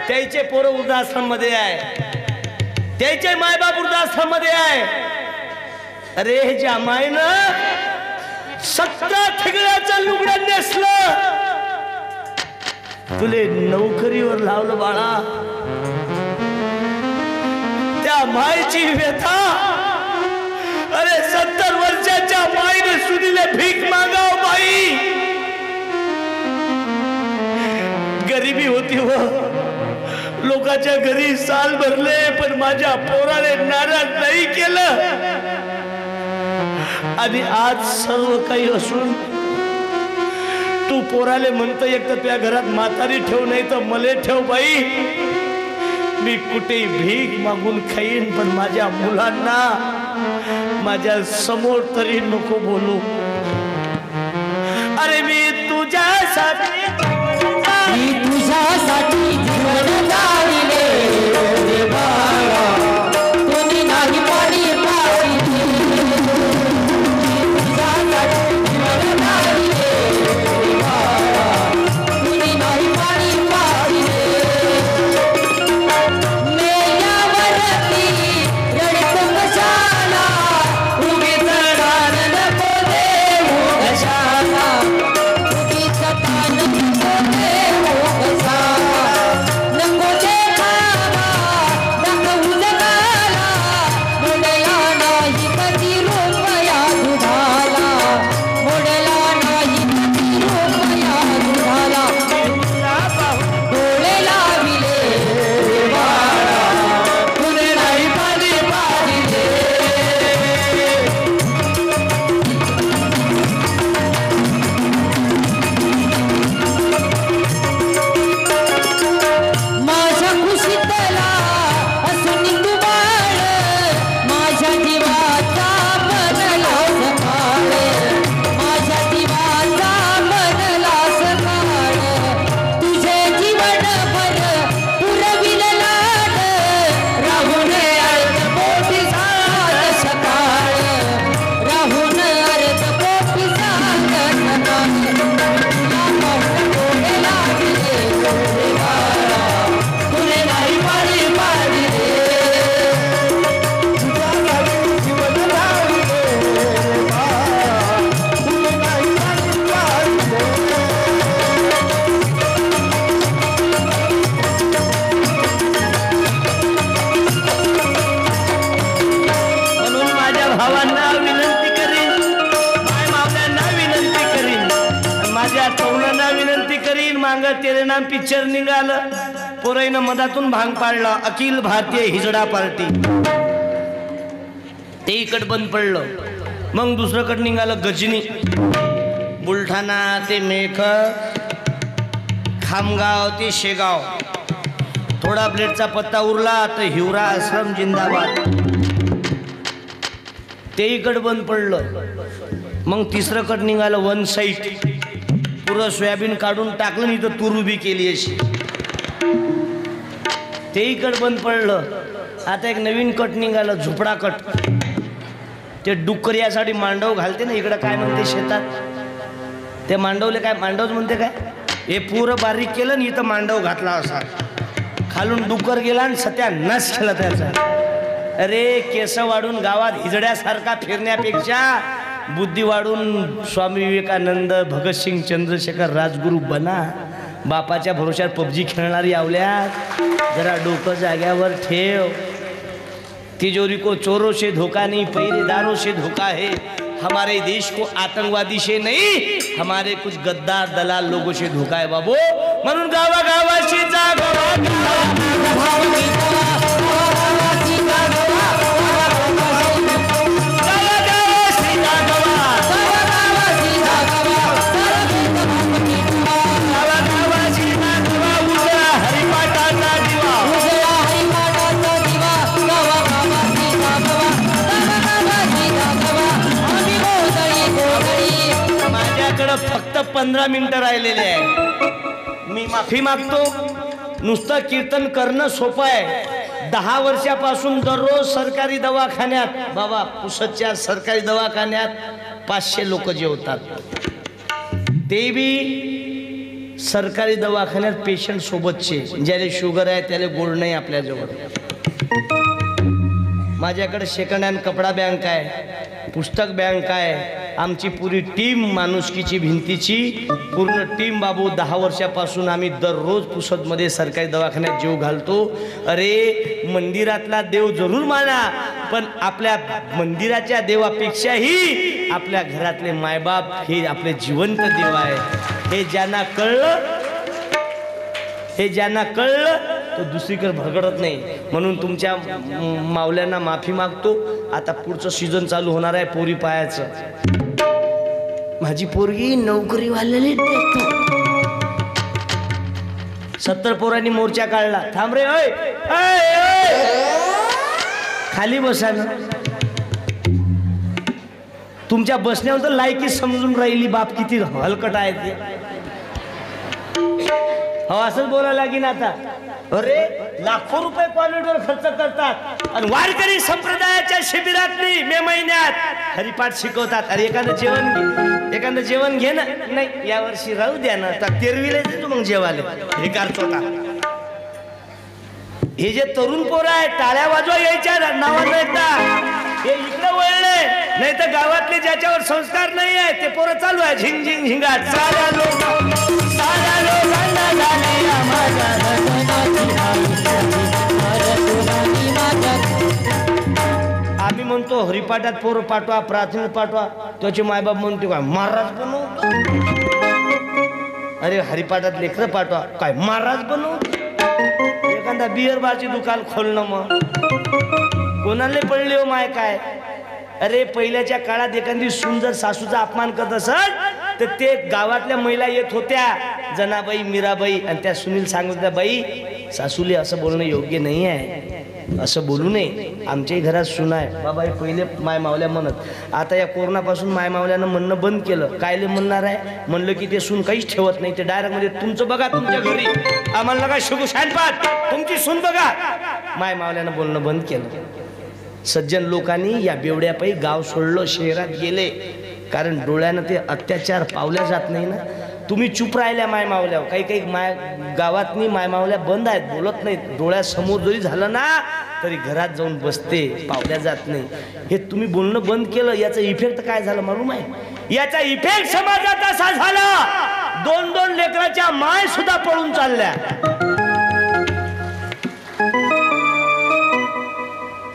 त्याचे पोरं वृद्धाश्रम मध्ये आहे, त्याचे मायबाप वृद्धाश्रम मध्ये आहे. अरे ज्या मायनं 17 ठिगळ्याचं लुगडं नेसलं, तुले नोकरीवर लावलं बाळा, त्या मायची व्यथा. अरे 70 वर्षाच्या माईने सुनीले भीक मागाव बाई. गरिबी होती व लोकांच्या घरी साल भरले, पण माझ्या पोराने नाराज नाही केलं. आणि आज सर्व काही असून तू पोराले म्हणतो एक तर तुझ्या घरात म्हातारी ठेव, नाही तर मले ठेव बाई. मी कुठेही भीक मागून खाईन, पण माझ्या मुलांना माझ्या समोर तरी नको बोलू. अरे मी तुझ्यासाठी जीवन जाळले देवाला, कोणी नाही पाणी पाहिजे. तुझ्यासाठी जीवन जाळले देवाला, कोणी नाही पाणी पाहिजे. मेल्यावरती रडत कशाला, उभी चढान नको देऊ कशाला, उभी चढान नको देऊ कशाला. मांग तेरे नाम पिक्चर निघालं, पोराईनं मधातून भांग पाडला, अखिल भारतीय हिजडा पार्टी, ते इकड बंद पडलं. मग दुसरंकड निघालं गजनी, बुलढाणा ते मेख, खामगाव ते शेगाव, थोडा प्लेटचा पत्ता उरला तर हिवरा आश्रम जिंदाबाद, ते इकड बंद पडलं. मग तिसरं कट निघालं वन साईड, पुरं सोयाबीन काढून टाकलं नाही तर तूर उभी केली अशी, ते इकड बंद पडलं. आता एक नवीन कट निघालं झुपडा कट, ते डुक्कर यासाठी मांडव घालते ना, इकडं काय म्हणते शेतात ते मांडवले काय मांडवच म्हणते काय, हे पुरं बारीक केलं आणि इथं मांडव घातला असा, खालून डुक्कर गेला आणि सत्यानाश केला त्याचा. अरे केस वाढून गावात हिजड्यासारखा फिरण्यापेक्षा बुद्धी वाढून स्वामी विवेकानंद, भगतसिंग, चंद्रशेखर राजगुरू बना. बापाच्या भरोश्यात पबजी खेळणारी आवल्यात, जरा डोकं जाग्यावर ठेव. तिजोरी को चोरों से धोखा नहीं, पहरेदारों से धोखा है. हमारे देश को आतंकवादी से नहीं, हमारे कुछ गद्दार दलाल लोगों से धोखा है बाबू. म्हणून गावागावाशी जा, फक्त 15 मिनिटं राहिलेले आहे. मी माफी मागतो. नुसतं कीर्तन करणं सोपं आहे. 10 वर्षापासून दररोज सरकारी दवाखान्यात, बाबा पुसदच्या सरकारी दवाखान्यात 500 लोक जेवतात. ते बी सरकारी दवाखान्यात पेशंट सोबतचे, ज्याला शुगर आहे त्याला गोड नाही आपल्याजवळ. माझ्याकडे सेकंड हँड कपडा बँक आहे, पुस्तक बँक आहे. आमची पुरी टीम, माणुसकीची भिंतीची पूर्ण टीम बाबू, 10 वर्षापासून आम्ही दररोज पुसदमध्ये सरकारी दवाखान्यात जीव घालतो. अरे मंदिरातला देव जरूर माना, पण आपल्या मंदिराच्या देवापेक्षाही आपल्या घरातले मायबाप हे आपले जिवंत देव आहे. हे ज्यांना कळलं तो दुसरीकडे भरगडत नाही. म्हणून तुमच्या मावल्यांना माफी मागतो. आता पुढचं सीझन चालू होणार आहे पोरी पायाचं. माझी पोरगी नोकरीवाल्याने 70 पोरांनी मोर्चा काढला. थांब रे, ओय खाली बसा ना. तुमच्या बसण्यावर तर लायकी समजून राहिली बाप किती हलकट आहे ते. हो असंच बोलायला लागेल आता. अरे लाखो रुपये कॉलेजवर खर्च करतात आणि वारकरी संप्रदायाच्या शिबिरात मे महिन्यात हरिपाठ शिकवतात. अरे एखादं जेवण घे ना. नाही यावर्षी राहू द्या ना, तेरवीला देतो मग जेवाले. हे करतो का हे जे तरुण पोरं आहे, टाळ्या वाजवा यायच्या नावानं एकदा हे इकडे वळले, नाही तर गावातले ज्याच्यावर संस्कार नाही आहे ते पोरं चालू आहे झिंग झिंग झिंगाट. साऱ्या लोकांना झाले आम्ही म्हणतो हरिपाठात पोरं पाठवा, प्राथमिक पाठवा. त्याचे मायबाप म्हणतो काय महाराज बनवतो. अरे हरिपाठात लेकरं पाठवा, काय महाराज बनवतो. एखादा बिअर बारची दुकान खोलणं मग कोणाला पडले हो माय काय. अरे पहिल्याच्या काळात एखादी सुंदर सासूचा अपमान करत असत तर ते गावातल्या महिला येत होत्या, जनाबाई, मीराबाई, आणि त्या सुनील सांगत होत्या, बाई सासूले असं बोलणं योग्य नाही आहे, असं बोलू नये. आमच्याही घरात सुना आहे बाबा. हे पहिले माय मावल्या म्हणत. आता या कोरोनापासून माय मावल्यानं म्हणणं बंद केलं. कायले म्हणणार आहे म्हणलं की ते सून काहीच ठेवत नाही. ते डायरेक्ट म्हणजे तुमचं बघा तुमच्या घरी, आम्हाला नका शिकू शानपाट, तुमची सून बघा. माय मावल्यानं बोलणं बंद केलं. सज्जन लोकांनी या बेवड्यापायी गाव सोडलं, शहरात गेले. कारण डोळ्यानं ते अत्याचार पावल्या जात नाही ना. तुम्ही चुप राहिल्या माय मावल्यावर. काही काही गावातनी माय मावल्या बंद आहेत, बोलत नाहीत. डोळ्यासमोर जरी झालं ना तरी घरात जाऊन बसते, पावल्या जात नाही. हे तुम्ही बोलणं बंद केलं, याचा इफेक्ट काय झाला मालूम आहे? याचा इफेक्ट समाजात असा झाला, 2-2 लेकराच्या माय सुद्धा पळून चालल्या.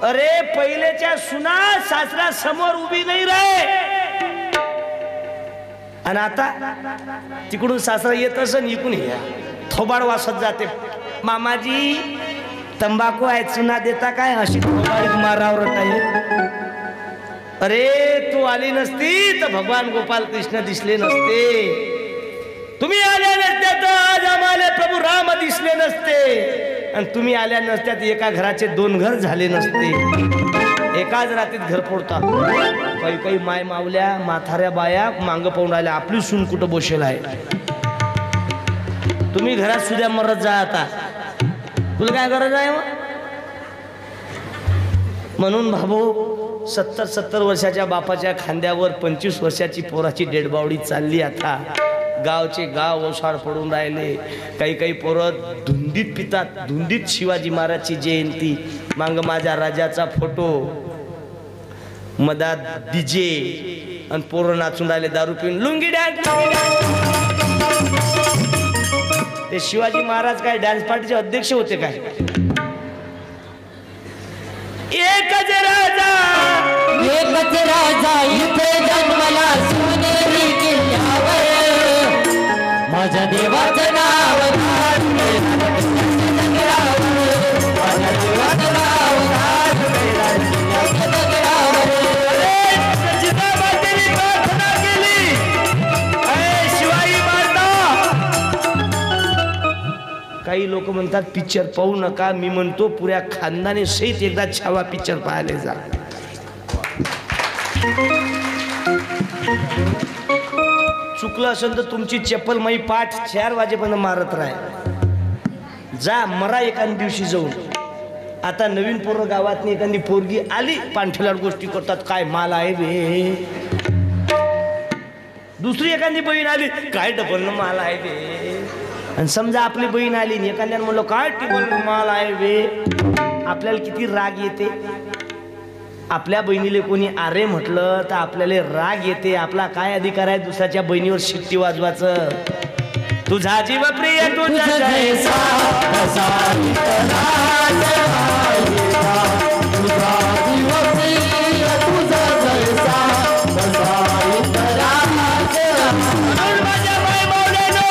अरे पहिलेच्या सुना सासरा समोर उभी नाही रे. आणि आता तिकडून सासरा येत असं इकून या थोबाड वासत जाते. मामाजी तंबाखू आहे चुना देता काय अशी थोबाडीत मारावर आहे. अरे तू आली नसती तर भगवान गोपाल कृष्ण दिसले नसते. तुम्ही आल्या नसत्या तर आज आम्हाला प्रभू राम दिसले नसते. आणि तुम्ही आल्या नसत्यात एका घराचे 2 घर झाले नसते. एकाच रात्रीत घर फोडता. काही काही माय मावल्या म्हाताऱ्या बाया मांग पाहून राहिल्या आपली सून कुठं बसेल आहे. तुम्ही घरात सुद्धा मरत जा. आता तुला काय गरज आहे मग. म्हणून भाऊ 70 वर्षाच्या बापाच्या खांद्यावर 25 वर्षाची पोराची डेडबावडी चालली. आता गावचे गाव ओसाड पडून राहिले. काही काही पोरं धुंदीत पितात. धुंदीत शिवाजी महाराजची जयंती. मांग माझ्या राजाचा फोटो मधात डीजे आणि पोरं नाचून राहिले दारू पिऊन लुंगी डान्स. ते शिवाजी महाराज काय डान्स पार्टीचे अध्यक्ष होते काय. एकच राजा इथे जन्मला सोनेरी किल्ल्यावर माझ्या देवाचं नाव माझ्या देवाचं नाव प्रार्थना केली. शिवाई माता. काही लोक म्हणतात पिक्चर पाहू नका. मी म्हणतो पुऱ्या खानदाने सहित एकदा छावा पिक्चर पाहायला जा. चुकलं असेल तर तुमची चप्पल माई 5-4 वाजेपर्यंत मारत राह जा. मरा एखाद्या दिवशी जाऊन. आता नवीन पोरं गावात एखादी पोरगी आली पांठेलाड गोष्टी करतात. काय माल आहे बे. दुसरी एखादी बहीण आली काय डबल माल आहे बे. आणि समजा आपली बहीण आली एखाद्यानं म्हणलं काय टिबल माल आहे बे. आपल्याला किती राग येते. आपल्या बहिणीले कोणी आरे म्हटलं तर आपल्याला राग येते. आपला काय अधिकार आहे दुसऱ्याच्या बहिणीवर शिट्टी वाजवायचं. तुझा जीव प्रिय तुझा जैसा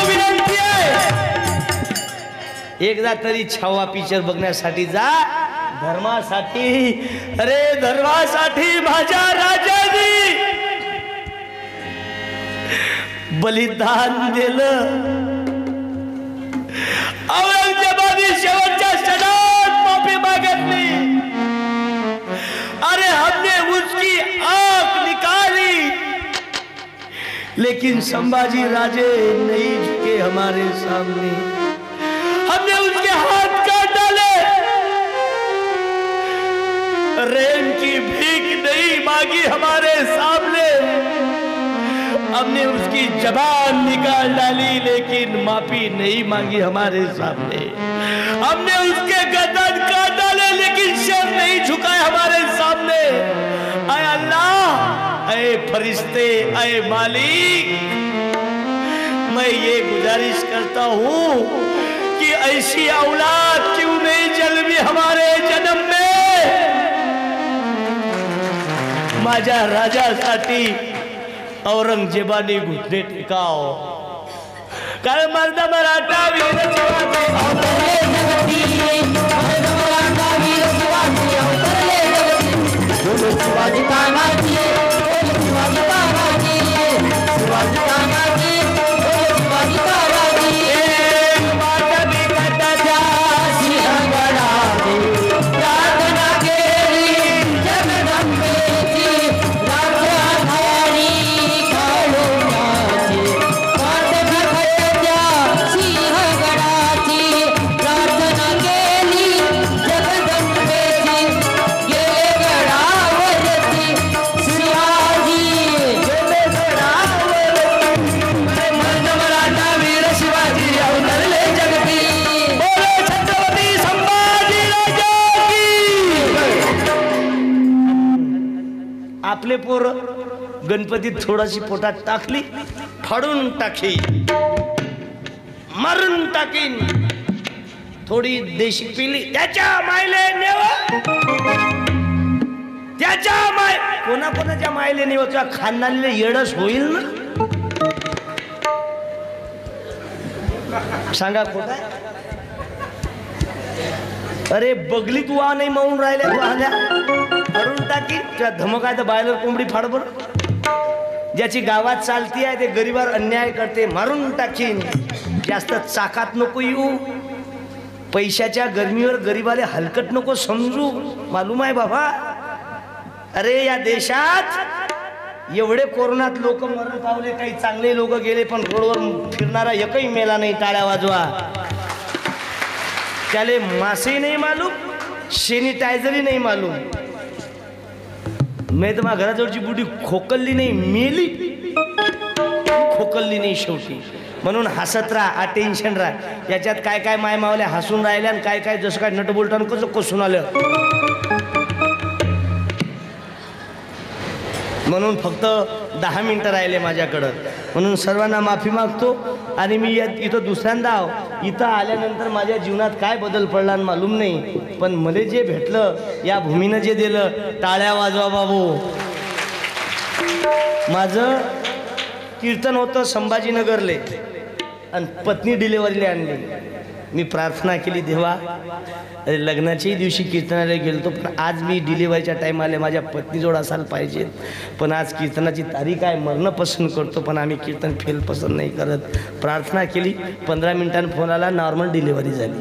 विनंती आहे एकदा तरी छावा पिक्चर बघण्यासाठी जा. धर्मासाठी. अरे धर्मासाठी माझ्या राजाने बलिदान दिलं. औरंगजेबाने शेवटच्या क्षणात माफी मागितली. अरे हमने उसकी आंख निकाली लेकिन संभाजी राजे नहीं झुके हमारे सामने. हमने उसके हाथ काट डाले. रेम की भीख नहीं मांगी हमारे सामने. हमने उसकी जबान निकाल डाली लेकिन माफी नहीं मांगी हमारे सामने. हमने उसके गर्दन काट डाले लेकिन सर नहीं झुकाए हमारे सामने. आए अल्लाह, आए फरिश्ते, आए मालिक, मैं ये गुजारिश करता हूँ कि ऐसी औलाद क्यों नहीं जन्मी हमारे जन्म में. माझ्या राजासाठी औरंगजेबाने घुटणे टेकाव. कारण मर्द मराठा वीर शिवाजी तानाजी शिवाजी तानाजी शिवाजी तानाजी शिवाजी तानाजी माता बिकटाच्या सिंहगडाची प्रार्थना केली जगदंबेची. राजधानी काढून प्रार्थना करत्या सिंहगडाची प्रार्थना केली जगदंबेची. गेले गडावरती शिवाजी गेले गडावरती मर्द मराठा वीर शिवाजी अवतरले जगती. बोलो छत्रपती संभाजी राजा की. आपले पोर गणपतीत थोडीशी पोटात टाकली फाडून टाकी मारून टाकीन. थोडी देशी पिली त्याच्या मायले नेव. त्याच्या माय कोणाकोणाच्या मायले नेव. तुझ्या खानदानीले येडस होईल ना. सांगा खोटा? अरे बगली तू आ नाही म्हणून राहिल्या तू आल्या अडून टाकी त्या धमकाय तर बायलर कोंबडी फाडबर. ज्याची गावात चालती आहे ते गरीबावर अन्याय करते मारून टाकीन. जास्त चाकात नको येऊ. पैशाच्या गरमीवर गरीबाले हलकट नको समजू. मालूम आहे बाबा. अरे या देशात एवढे कोरोनात लोक मरण पावले. काही चांगले लोक गेले पण रोडवर फिरणारा एकही मेला नाही. टाळ्या वाजवा. त्याले मासे नाही मालूम, सॅनिटायझरही नाही मालूम. मी तर माझ्या घराजवळची बुडी खोकल्ली नाही, मेली. खोकल्ली नाही शेवटी. म्हणून हसत राहा, अटेन्शन राहा. याच्यात काय काय माय मावले हसून राहिल्या आणि काय काय जसं काय नट बोलताना कसं कसून आलं. म्हणून फक्त 10 मिनिटं राहिले माझ्याकडं. म्हणून सर्वांना माफी मागतो. आणि मी इथं दुसऱ्यांदा इथं आल्यानंतर माझ्या जीवनात काय बदल पडला मालूम नाही. पण मला जे भेटलं या भूमीनं जे दिलं, टाळ्या वाजवा बाबू. माझं कीर्तन होतं संभाजीनगरले आणि पत्नी डिलेवरीला आणली. मी प्रार्थना केली देवा, अरे लग्नाच्याही दिवशी कीर्तनाला गेलो पण आज मी डिलिव्हरीच्या टाईमाला माझ्या पत्नीजवळ असायला पाहिजे. पण आज कीर्तनाची तारीख आहे, मरणं पसंत करतो पण आम्ही कीर्तन फेल पसंत नाही करत. प्रार्थना केली, 15 मिनिटांनी फोन आला, नॉर्मल डिलिव्हरी झाली.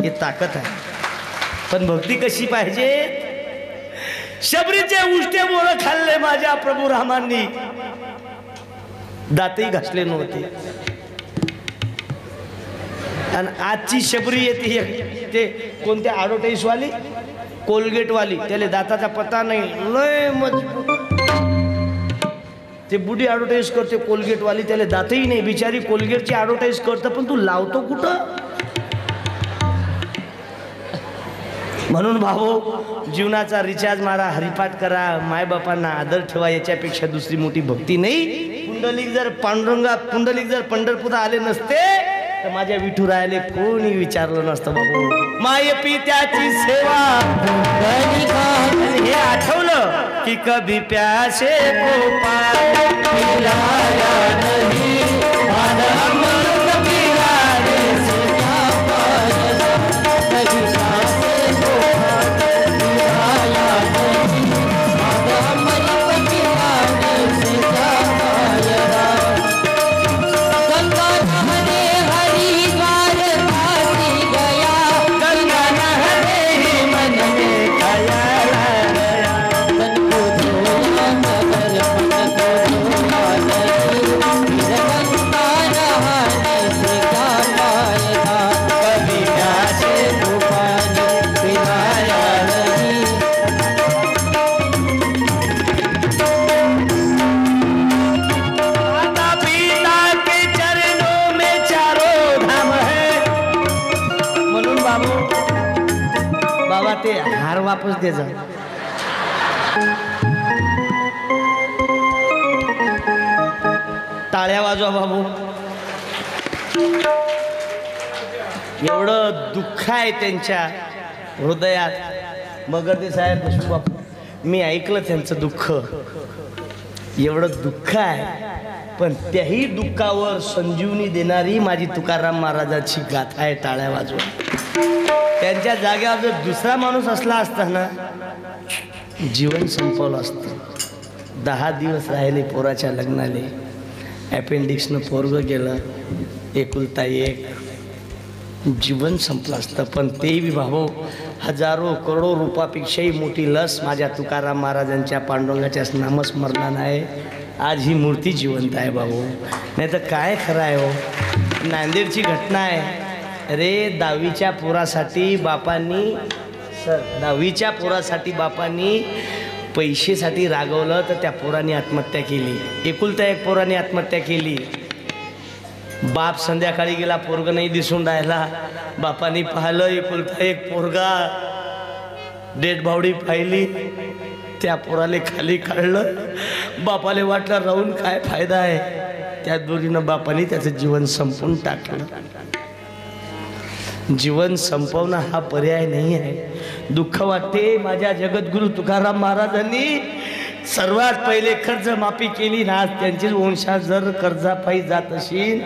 हे ताकद आहे. पण भक्ती कशी पाहिजे. शबरीचे उष्टे बोळं खाल्ले माझ्या प्रभू रामांनी, दातही घासले नव्हते. आणि आजची शबरी येते ते कोणत्या ॲडव्हर्टाईजवाली, कोलगेटवाली, त्याला दाताचा पत्ता नाही, लय मजबूत. ते बुडी ॲडव्हर्टाईज करते कोलगेटवाली, त्याला दातही नाही. बिचारी कोलगेटची ॲडव्हर्टाईज करतं पण तू लावतो कुठं. म्हणून भाऊ जीवनाचा रिचार्ज मारा, हरिपाठ करा, मायबापांना आदर ठेवा. याच्यापेक्षा दुसरी मोठी भक्ती नाही. पुंडलिक जर पंढरपूर आले नसते तर माझ्या विठुरायाले कोणी विचारलं नसतं बाबू. माय पित्याची सेवा हे आठवलं की कभी प्यासे को पिलाया नहीं, अमृत पिलाने से ते हार वापस दे जा. टाळ्या वाजवा बाबू. एवढं दुःख आहे त्यांच्या हृदयात. मगरदे साहेब देशमुख बापू, मी ऐकलं त्यांचं दुःख. एवढं दुःख आहे पण त्याही दुःखावर संजीवनी देणारी माझी तुकाराम महाराजांची गाथा आहे. टाळ्या वाजवा. त्यांच्या जागेवर जर दुसरा माणूस असला असता ना, जीवन संपवलं असतं. 10 दिवस राहिले पोराच्या लग्नाले. अपेंडिक्सनं पोरगं गेलं, एकुलता एक. जीवन संपलं असतं. पण तेही भाऊ हजारो करोडो रुपयापेक्षाही मोठी लस माझ्या तुकाराम महाराजांच्या पांडुरंगाच्या नामस्मरणानं आहे. आज ही मूर्ती जिवंत आहे भाऊ. नाही तर काय खरं आहे हो. नांदेडची घटना आहे. अरे 10वीच्या पोरासाठी बापांनी पैसेसाठी रागवलं तर त्या पोराने आत्महत्या केली. एकुलता एक पोराने आत्महत्या केली. बाप संध्याकाळी गेला, पोरग नाही दिसून राहिला. बापाने पाहिलं, एकुलता एक पोरगा, डेड बॉडी पाहिली. त्या पोराले खाली काढलं. बापाले वाटलं राहून काय फायदा आहे. त्या दोरीनं बापाने त्याचं जीवन संपवून टाकलं. जीवन संपवणं हा पर्याय नाही आहे. दुःख वाटते. माझ्या जगद्गुरु तुकाराम महाराजांनी सर्वात पहिले कर्ज माफी केली ना. त्यांचे वंशा जर कर्जापायी जात असेल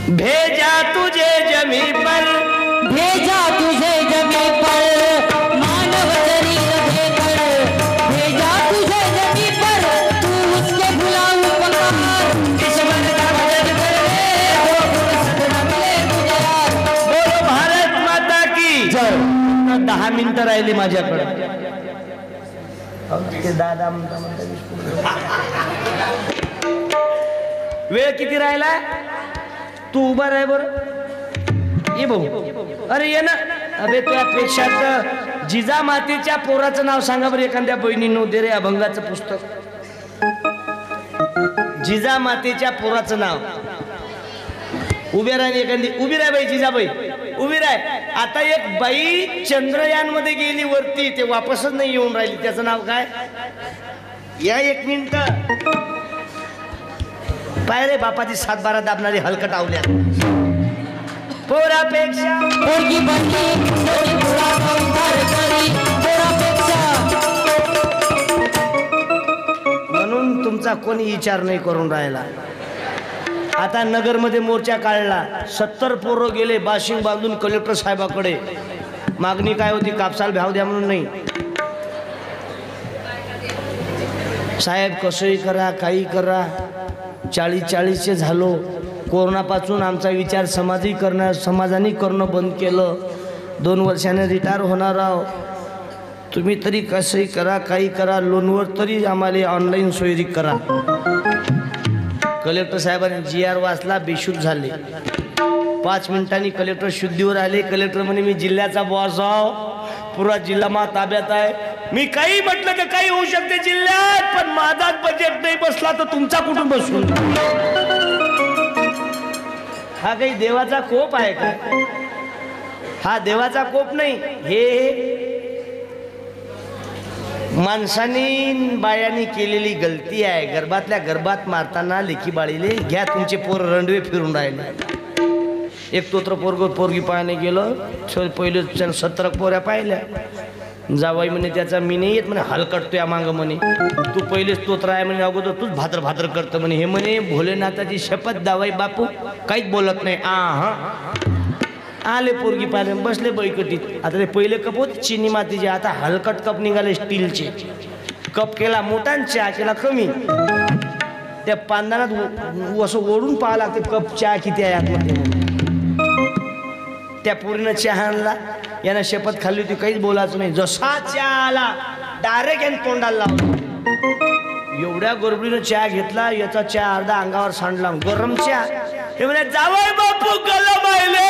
भेजा तुझे जमी पर, भेजा तुझे जमी पर मानव शरीर देकर, भेजा तुझे जमी पर तू उसके गुलाम पकार, ईश्वर का भजन कर ले तो फुर्सत न मिले तुझे यार। बोलो भारत माता की जय। 10 मिनिटं राहिली माझ्याकडे. ते दादा वेळ किती राहिला? तू उभा राह बर. ये भाऊ, अरे ये ना. अबे तुझ्यापेक्षा जिजामातेच्या पोराचं नाव सांगा बरं एखाद्या बहिणीनं. दे रे अभंगाचं पुस्तक. जिजामातेच्या पोराचं नाव. उभे राह एखादी. उभी राह बाई. जिजाबाई उभी राह. आता एक बाई चंद्रयान मध्ये गेली वरती, ते वापसच नाही येऊन राहिली. त्याचं नाव काय? या 1 मिनिट. पाय रे बापाची 7-12 दाबणारी हलकट आवल्या. पोरापेक्षा पोरगी बनली तरी पुरा संसार करी, पोरापेक्षा. म्हणून तुमचा कोणी विचार नाही करून राहिला. आता नगरमध्ये मोर्चा काढला. 70 पोरं गेले बाशिंग बांधून कलेक्टर साहेबाकडे. मागणी काय होती? कापसाला भाव द्या म्हणून. नाही साहेब कसंही करा, काही करा. 40-40चे झालो. कोरोनापासून आमचा विचार समाजाने करणं बंद केलं. 2 वर्षाने रिटायर होणार आहोत. तुम्ही तरी कसंही करा, काही करा. लोनवर तरी आम्हाला ऑनलाईन सोयरी करा. कलेक्टर साहेबांनी GR वाचला. बेशुद्ध झाले. 5 मिनिटांनी कलेक्टर शुद्धीवर आले. कलेक्टर म्हणे मी जिल्ह्याचा बॉस आहो, पुरा जिल्हा मा ताब्यात आहे. मी काही म्हटलं तर काही होऊ शकते जिल्ह्यात, पण माझाच बजेट नाही बसला तर तुमचा कुठून बसून? हा काही देवाचा कोप आहे का? हा देवाचा कोप नाही. हे माणसानी बायांनी केलेली गलती आहे. गर्भातल्या गर्भात मारताना लेखी बाळीले घ्या तुमचे पोर रंडवे फिरून राहिले. एक तोत्र पोरगी पाहणे गेलं. पहिले 17 पोऱ्या पाहिल्या. जावाई म्हणे त्याचा मी नाही येत म्हणे, हलकटतो या मांग म्हणे. तू पहिलेच तोत्र आहे म्हणे, अगोदर तूच भाद्र भाद्र करतं म्हणे. हे म्हणे भोलेनाथाची शपथ दावाई बापू काहीच बोलत नाही. आले पोरगी पाहिले बसले बैकटीत. आता ते पहिले कप होते चिनी मातीचे, आता हलकट कप निघाले स्टीलचे. कप केला मोठा आणि चहा केला कमी. त्या पांदानात असं ओढून पाहा लागते कप चहा किती आहे आतमध्ये. त्या पोरीनं चहा आणला. यानं शपथ खाल्ली होती काहीच बोलायचं नाही. जसा चहा आला डायरेक्ट याने तोंडाला लावला. एवढ्या गडबडीनं चहा घेतला. याचा चहा अर्धा अंगावर सांडला. गरम चहा. हे म्हणे जावई बापू गलम आले.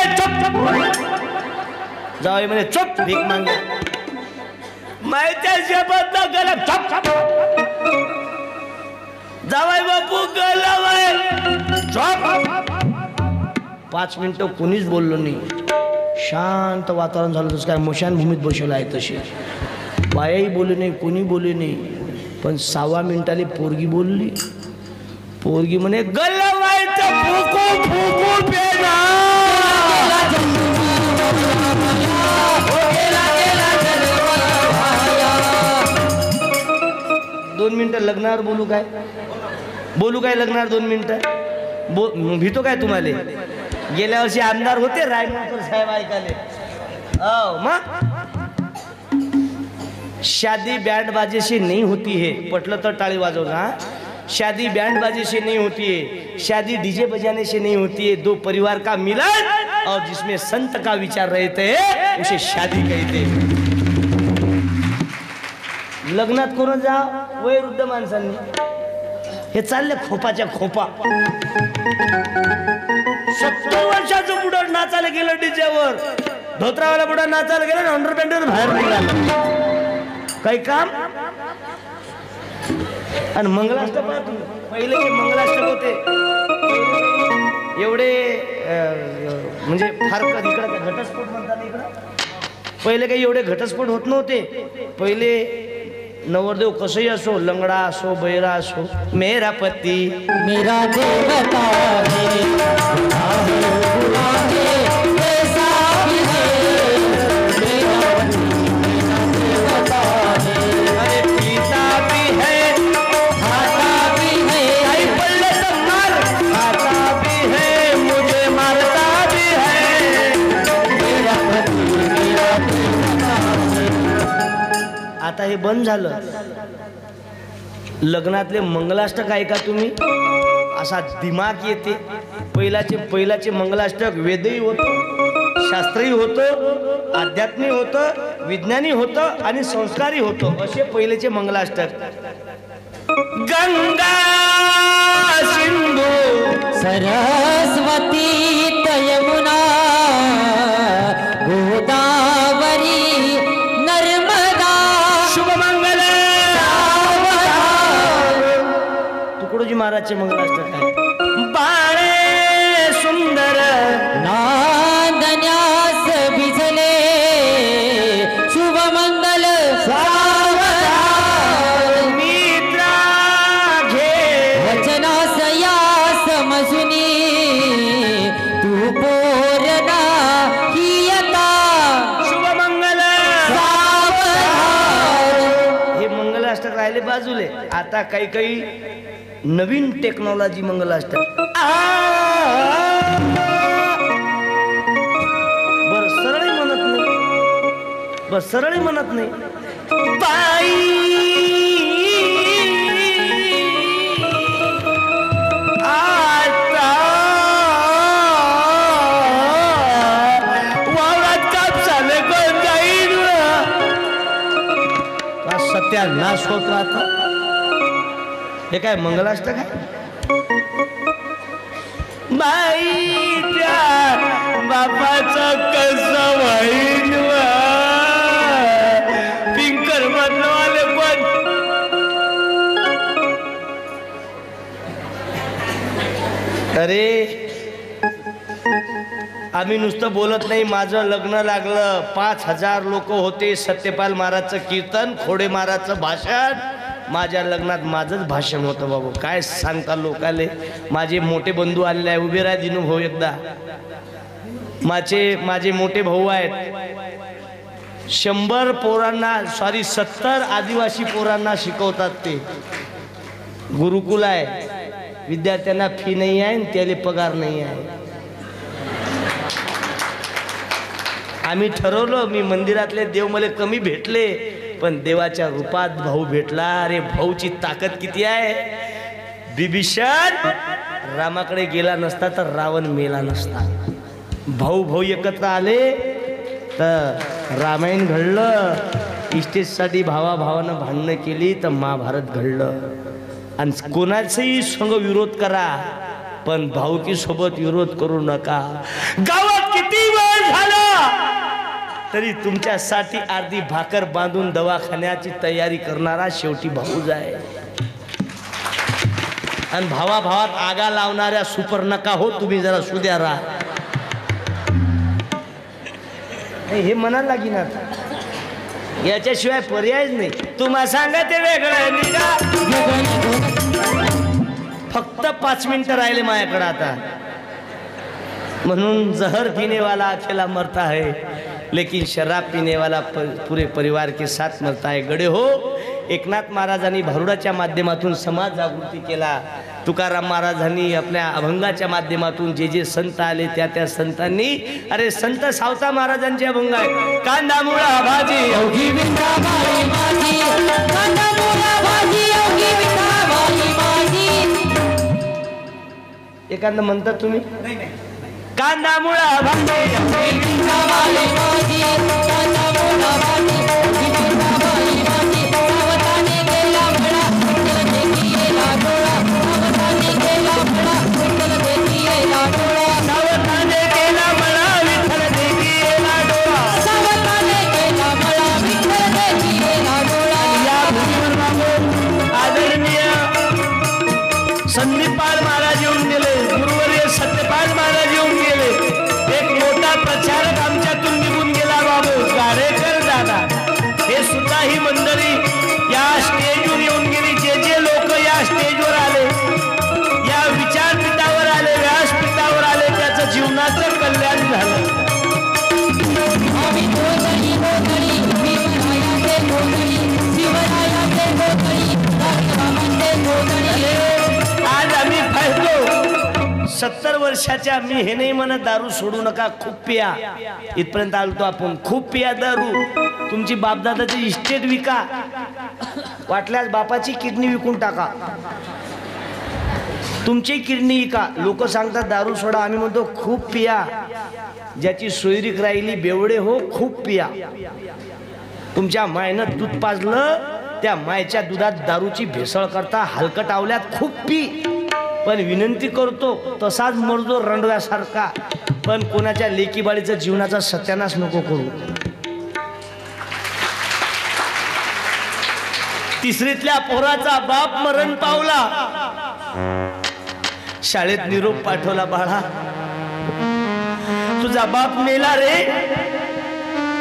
जावई म्हणे चुप भीक मागे. माहिती शपथ गलम. जावई बापू गलम आहे. 5 मिनिटं कोणीच बोललो नाही. शांत वातावरण झालं. तसं काय मशानभूमीत बसवलं आहे तशी. बायाही बोलले नाही, कोणी बोलले नाही. पण 6व्या मिनिटाला पोरगी बोलली. पोरगी म्हणे गल्लवायचं फुकू फुकू पेना. 2 मिनिटं लग्नावर बोलू काय? लग्नावर 2 मिनिटं भीतो काय तुम्हाला? गेल्या वर्षी आमदार होते रायमाकर साहेब ऐकाले. मग शादी बैंड बाजे से नहीं होती है. पटलं तर टाळी वाजवना. शादी बैंड बाजे से नहीं होती है, शादी डीजे बजाने से नहीं होती है. 2 परिवार का मिलन और जिसमें संत का विचार रहते हैं उसे शादी कहते हैं. लग्नात करून जा वयोवृद्ध माणसांनी. हे चालले खोपाच्या खोपा. 70 वर्षाचं बुडा नाचायला गेलं डीजेवर. धोत्रावाला बुडा नाचायला गेला. अंडरपॅन्टवर बाहेर निघाला. काही काम. आणि मंगलाष्टक पहिले जे मंगलाष्टक होते एवढे म्हणजे फार इकडे घटस्फोट म्हणतात. इकडं पहिले काही एवढे घटस्फोट होत नव्हते. पहिले नवरदेव कसंही असो, लंगडा असो, बैरा असो, मेरा पती मेरा देवता आता हे बंद झालं. लग्नातले मंगलाष्टक ऐका तुम्ही, असा दिमाग येते. पहिलाचे मंगलाष्टक वेदही होतं, शास्त्रही होतं, आध्यात्मिक होतं, विज्ञानी होतं आणि संस्कारी होतं. असे पहिलेचे मंगलाष्टक. गंगा सिंधू सरस्वती यमुना गोदावरी नर्मदा शुभमंगल. तुकडोजी महाराजचे मंगलाष्टक आहे. बाळे सुंदर नांदण्यास भिजले शुभमंगल मित्रा घे वचनास यास मजुनी तू पोरना हियता शुभमंगल. सावधान. हे मंगलाष्टक राहिले बाजूले. आता काही नवीन टेक्नॉलॉजी मंगलाष्टक. बर सरळ म्हणत नाही, बस सरळ म्हणत नाही. बाई आता वावरात कापसाले कोण जाईल. सत्यानाश होत राहता. हे काय मंगलाष्टक आहे. बाईच्या बापाचं कसं वाईन पिंकर बदलवाले पण. अरे आम्ही नुसतं बोलत नाही. माझं लग्न लागलं, 5,000 लोक होते. सत्यपाल महाराजचं कीर्तन, खोडे महाराजचं भाषण, माझ्या लग्नात माझंच भाषण होतं. बाबू काय सांगता लोकाले. माझे मोठे बंधू आलेले आहे. उभे राहा दिनू भाऊ एकदा. माझे मोठे भाऊ आहेत. 100 पोरांना 70 आदिवासी पोरांना शिकवतात. ते गुरुकुल आहे. विद्यार्थ्यांना फी नाही आहे आणि त्याला पगार नाही आहे. आम्ही ठरवलं, मी मंदिरातले देव मला कमी भेटले, पण देवाच्या रूपात भाऊ भेटला. अरे भाऊची ताकद किती आहे. बिभीषण रामाकडे गेला नसता तर रावण मेला नसता. भाऊ एकत्र आले तर रामायण घडलं. इस्टेटसाठी भावानं भांडणं केली तर महाभारत घडलं. आणि कोणाचाही संग विरोध करा, पण भाऊकी सोबत विरोध करू नका. गावात किती वेळ झाला तरी तुमच्यासाठी अर्धी भाकर बांधून दवाखान्याची तयारी करणारा शेवटी भाऊच आहे. आणि भावात आगा लावणाऱ्या सुपर नका हो तुम्ही. जरा सुद्या राहा. हे म्हणायला लागेल आता. याच्याशिवाय पर्यायच नाही. तुम्हाला सांगा ते वेगळं निघा. फक्त 5 मिनिटं राहिले माझ्याकडे आता. म्हणून जहर पीने वाला अकेला मरता है, लेकिन शराब पीने वाला पूरे परिवार के साथ मरता है. गडे हो, एकनाथ महाराजांनी भारुडाच्या माध्यमातून समाज जागृती केला. तुकाराम महाराजांनी आपल्या अभंगाच्या माध्यमातून जे संत आले त्या संतांनी. अरे संत सावता महाराजांचे अभंग आहे. कांदा मुळा भाजी योगी विठाबाई माझी, कांदा मुळा भाजी योगी विठाबाई माझी. एखादं म्हणतात तुम्ही. कांदा मुळा भाजी योगी विठाबाई माझी, कांदा मुळा भाजी योगी विठाबाई माझी. सावताने गेला म्हणा विठ्ठल देखियेला डोळा. सावताने गेला म्हणा विठ्ठल देखियेला डोळा. सावताने गेला म्हणा विठ्ठल देखियेला डोळा. सावताने गेला म्हणा विठ्ठल देखियेला डोळा. या भूमीवर बाबू आदरणीय संदीपाल महाराज येऊन गेले. गुरुवर्य सत्यपाल महाराज येऊन गेले. एक मोठा प्रचारक आमच्यातून निघून गेला बाबू गाडेकर दादा. हे सुद्धा ही मंडळी या स्टेजवर येऊन गेली. जे लोक या स्टेजवर आले, या विचारपीठावर आले, व्यासपीठावर आले, त्याचं जीवनाचं कल्याण झालं. आम्ही गोधडी गोधडी भीमरायाचे गोधडी, शिवरायाचे गोधडी, रामरामाचे गोधडी. आज आम्ही पाहतो 70 वर्षाच्या मी हे नाही म्हणत दारू सोडू नका, खूप पिया. इथपर्यंत आलतो आपण. खूप पिया दारू. तुमची बापदादाची इस्टेट विका, वाटल्यास बापाची किडनी विकून टाका, तुमची किडनी विका. लोक सांगतात दारू सोडा, आम्ही म्हणतो खूप पिया. ज्याची सोयरीक राहिली बेवडे हो, खूप पिया. तुमच्या मायनं दूध पाजलं, त्या मायच्या दुधात दारूची भेसळ करता, हलकट आवल्यात, खूप पी. पण विनंती करतो तसाच मरजो रणव्यासारखा, पण कोणाच्या लेकीबाळीचं जीवनाचा सत्यानाश नको करू. तिसरीतल्या पोराचा बाप मरण पावला, शाळेत निरोप पाठवला, बाळा तुझा बाप मेला रे,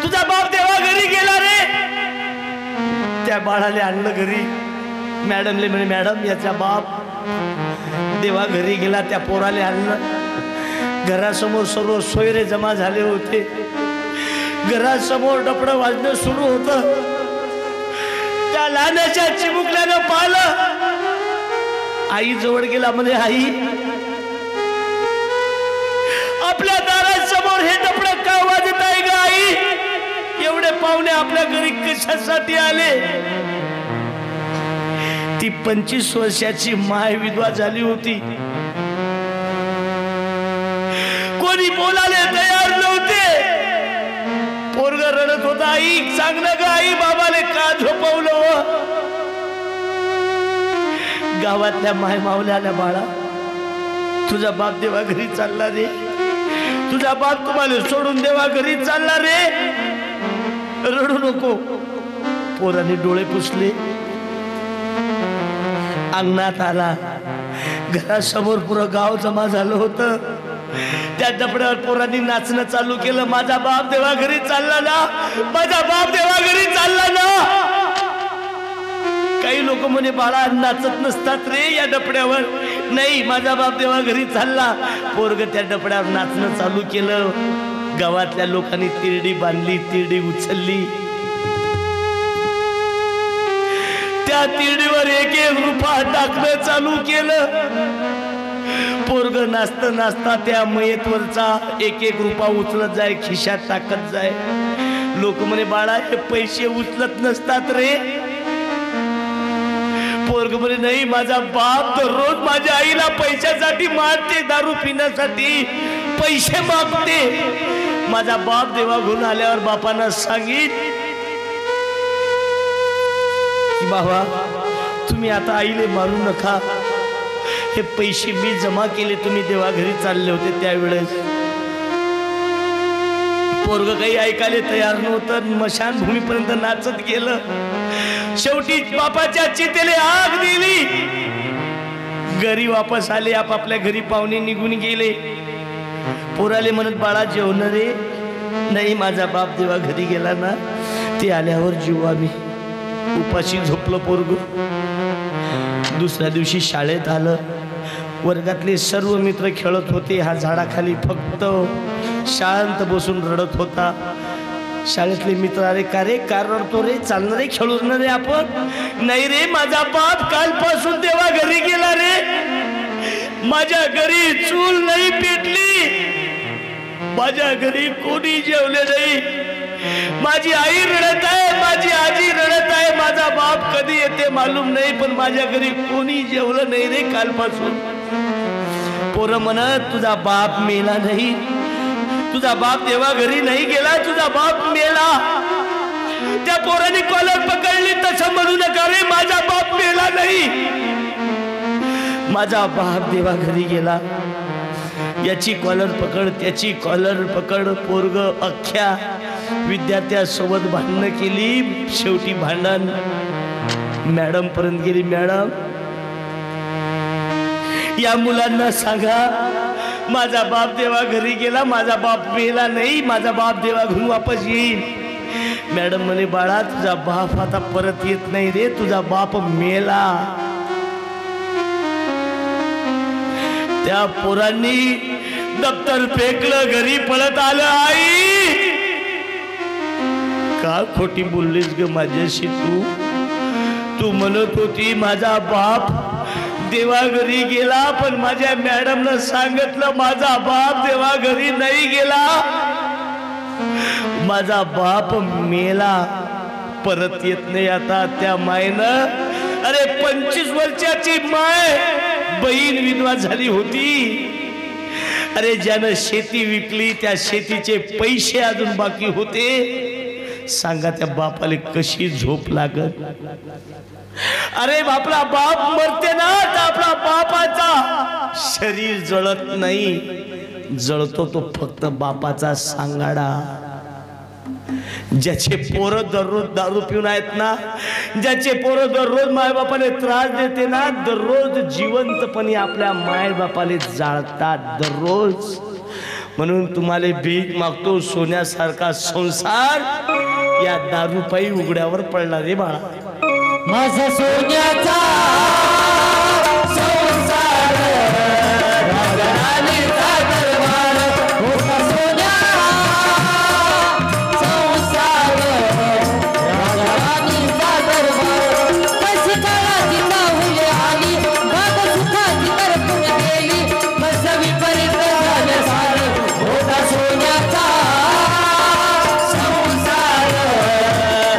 तुझा बाप देवा घरी गेला रे. त्या बाळाले आणलं घरी. मॅडमले म्हणे, मॅडम याचा बाप देवा घरी गेला. त्या पोराले आणलं. घरासमोर सर्व सोयरे जमा झाले होते. घरासमोर डपडं वाजणं सुरू होतं. त्या लहानाच्या चिमुकल्यानं पाहिलं. आई जवळ गेला, म्हणे आई आपल्या दारासमोर हे डपडं का वाजत आहे ग आई? एवढे पाहुणे आपल्या घरी कशासाठी आले? ती 25 वर्षाची माय विधवा झाली होती. कोणी बोलायला तयार नव्हते. पोरग रडत होता, आई सांग ना ग आई, बाबाले का झोपवलं? गावातल्या माय मावल्याला, बाळा तुझा बाप देवा घरी चालला रे, तुझा बाप तुम्हाला सोडून देवा घरी चालला रे, रडू नको. पोराने डोळे पुसले, अंगणात आला. घरासमोर पुरं गाव जमा झालं होतं. त्या डबड्यावर पोरांनी नाचणं चालू केलं. माझा बाप देवा घरी चालला ना, माझा बाप देवा घरी चालला ना. काही लोक म्हणे, बाळा नाचत नसतात रे या डबड्यावर. नाही, माझा बाप देवा घरी चालला. पोरग त्या डबड्यावर नाचणं चालू केलं. गावातल्या लोकांनी तिरडी बांधली, तिरडी उचलली. त्या तिरडीवर एक एक रुपया टाकणं चालू केलं. पोरग नाचता नाचता त्या मयतवरचा एक एक रुपया उचलत जाय, खिशात टाकत जाय. लोक म्हणे, बाळा हे पैसे उचलत नसतात रे. पोरग म्हणे, नाही माझा बाप दररोज माझ्या आईला पैशासाठी मारते, दारू पिण्यासाठी पैसे मागते. माझा बाप देवा घेऊन आल्यावर बापानं सांगित की बाबा तुम्ही आता आईले मारू नका, हे पैसे मी जमा केले, तुम्ही देवा घरी चालले होते त्यावेळेस. पोरग काही ऐकायला तयार नव्हतं. मशानभूमीपर्यंत नाचत गेलं. शेवटी बापाच्या चितेले आग दिली. घरी वापस आले, आपापल्या घरी पाहुणे निघून गेले. पोराले म्हणत, बाळा जेवण रे? नाही, माझा बाप देवा घरी गेला ना, ते आल्यावर जीव आम्ही. उपाशी झोपलं पोरग. दुसऱ्या दिवशी शाळेत आलं. वर्गातले सर्व मित्र खेळत होते. हा झाडाखाली फक्त शांत बसून रडत होता. शाळेतले मित्र, अरे का रे, का रडतो रे? चालणार रे, खेळून रे आपण? नाही रे, माझा बाप कालपासून देवा घरी गेला रे. माझ्या घरी चूल नाही पेटली, माझ्या घरी कोणी जेवले नाही. माझी आई रडत आहे, माझी आजी रडत आहे. माझा बाप कधी येते मालूम नाही, पण माझ्या घरी कोणी जेवलं नाही रे कालपासून. पोरं म्हणत, तुझा बाप मेला नाही, तुझा बाप देवा घरी नाही गेला, तुझा बाप मेला. त्या पोराने कॉलर पकडली. तसं म्हणू नका रे, माझा बाप मेला नाही, माझा बाप देवा घरी गेला. याची कॉलर पकड, त्याची कॉलर पकड. पोरग अख्ख्या विद्यार्थ्यासोबत भांडणं केली. शेवटी भांडण मॅडम पर्यंत गेली. मॅडम, या मुलांना सांगा माझा बाप देवा घरी गेला, माझा बाप मेला नाही, माझा बाप देवा घरून वापस येईल. मॅडम म्हणे, बाळा तुझा बाप आता परत येत नाही रे, तुझा बाप मेला. त्या पोरांनी दप्तर फेकलं, घरी पळत आलं. आई का खोटी बोललीस ग माझ्याशी? तू म्हणत होती माझा बाप देवाघरी गेला, पण माझ्या मॅडमनं सांगितलं माझा बाप देवाघरी नाही गेला, माझा बाप मेला, परत येत नाही आता. त्या मायनं, अरे 25 वर्षाची माय, बहीण विधवा झाली होती. अरे ज्यानं शेती विकली त्या शेतीचे पैसे अजून बाकी होते. सांगा त्या बापाला कशी झोप लागत. अरे आपला बाप मरते ना, तर आपला बापाचा शरीर जळत नाही, जळतो तो फक्त बापाचा सांगाडा. ज्याचे पोरं दररोज दारू पिऊन आहेत ना, ज्याचे पोरं दररोज मायबापाने त्रास देते ना, दररोज जिवंतपणे आपल्या मायबापाले जाळतात दररोज. म्हणून तुम्हाला भीक मागतो, सोन्यासारखा संसार या दारूपायी उघड्यावर पडला रे बाळा. माझा सोन्याचा संसार राजराणीचा दरबार होता, सोन्याचा संसार राजराणीचा दरबार. कशी काळाची बाहुली आली, बाग सुखाची करपून गेली, बस विपरीत झालं सारं होता, सोन्याचा संसार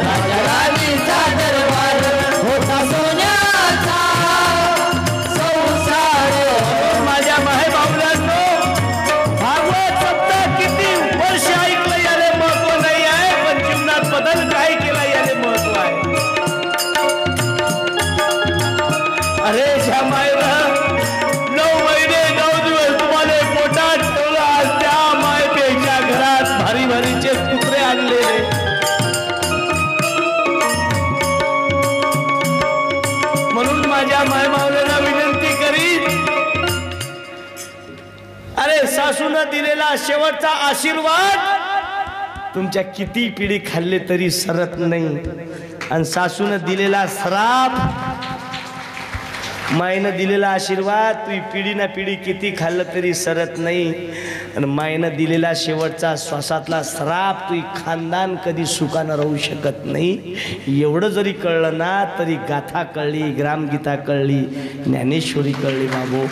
राजराणीचा दरबार होता, सोन्याचा संसार. माझ्या माय बाबुलांनो, भागवत सप्ताह किती वर्ष ऐकलं याले महत्व नाही आहे, पण जीवनात बदल काय केला याले महत्व आहे. अरे ज्या मायनं 9 महिने 9 दिवस तुम्हाला पोटात ठेवलं, आज त्या मायपेक्षा घरात भारी भारीचे कुत्रे आणलेले. म्हणून माझ्या माय मावलेला विनंती करीत, अरे सासूनं दिलेला शेवटचा आशीर्वाद तुमच्या किती पिढी खाल्ले तरी सरत नाही, आणि सासूनं दिलेला श्राप, मायनं दिलेला आशीर्वाद तुझी पिढी ना पिढी किती खाल्लं तरी सरत नाही, आणि मायनं दिलेला शेवटचा श्वासातला श्राप तुझी खानदान कधी सुखानं राहू शकत नाही. एवढं जरी कळलं ना तरी गाथा कळली, ग्रामगीता कळली, ज्ञानेश्वरी कळली बाबू.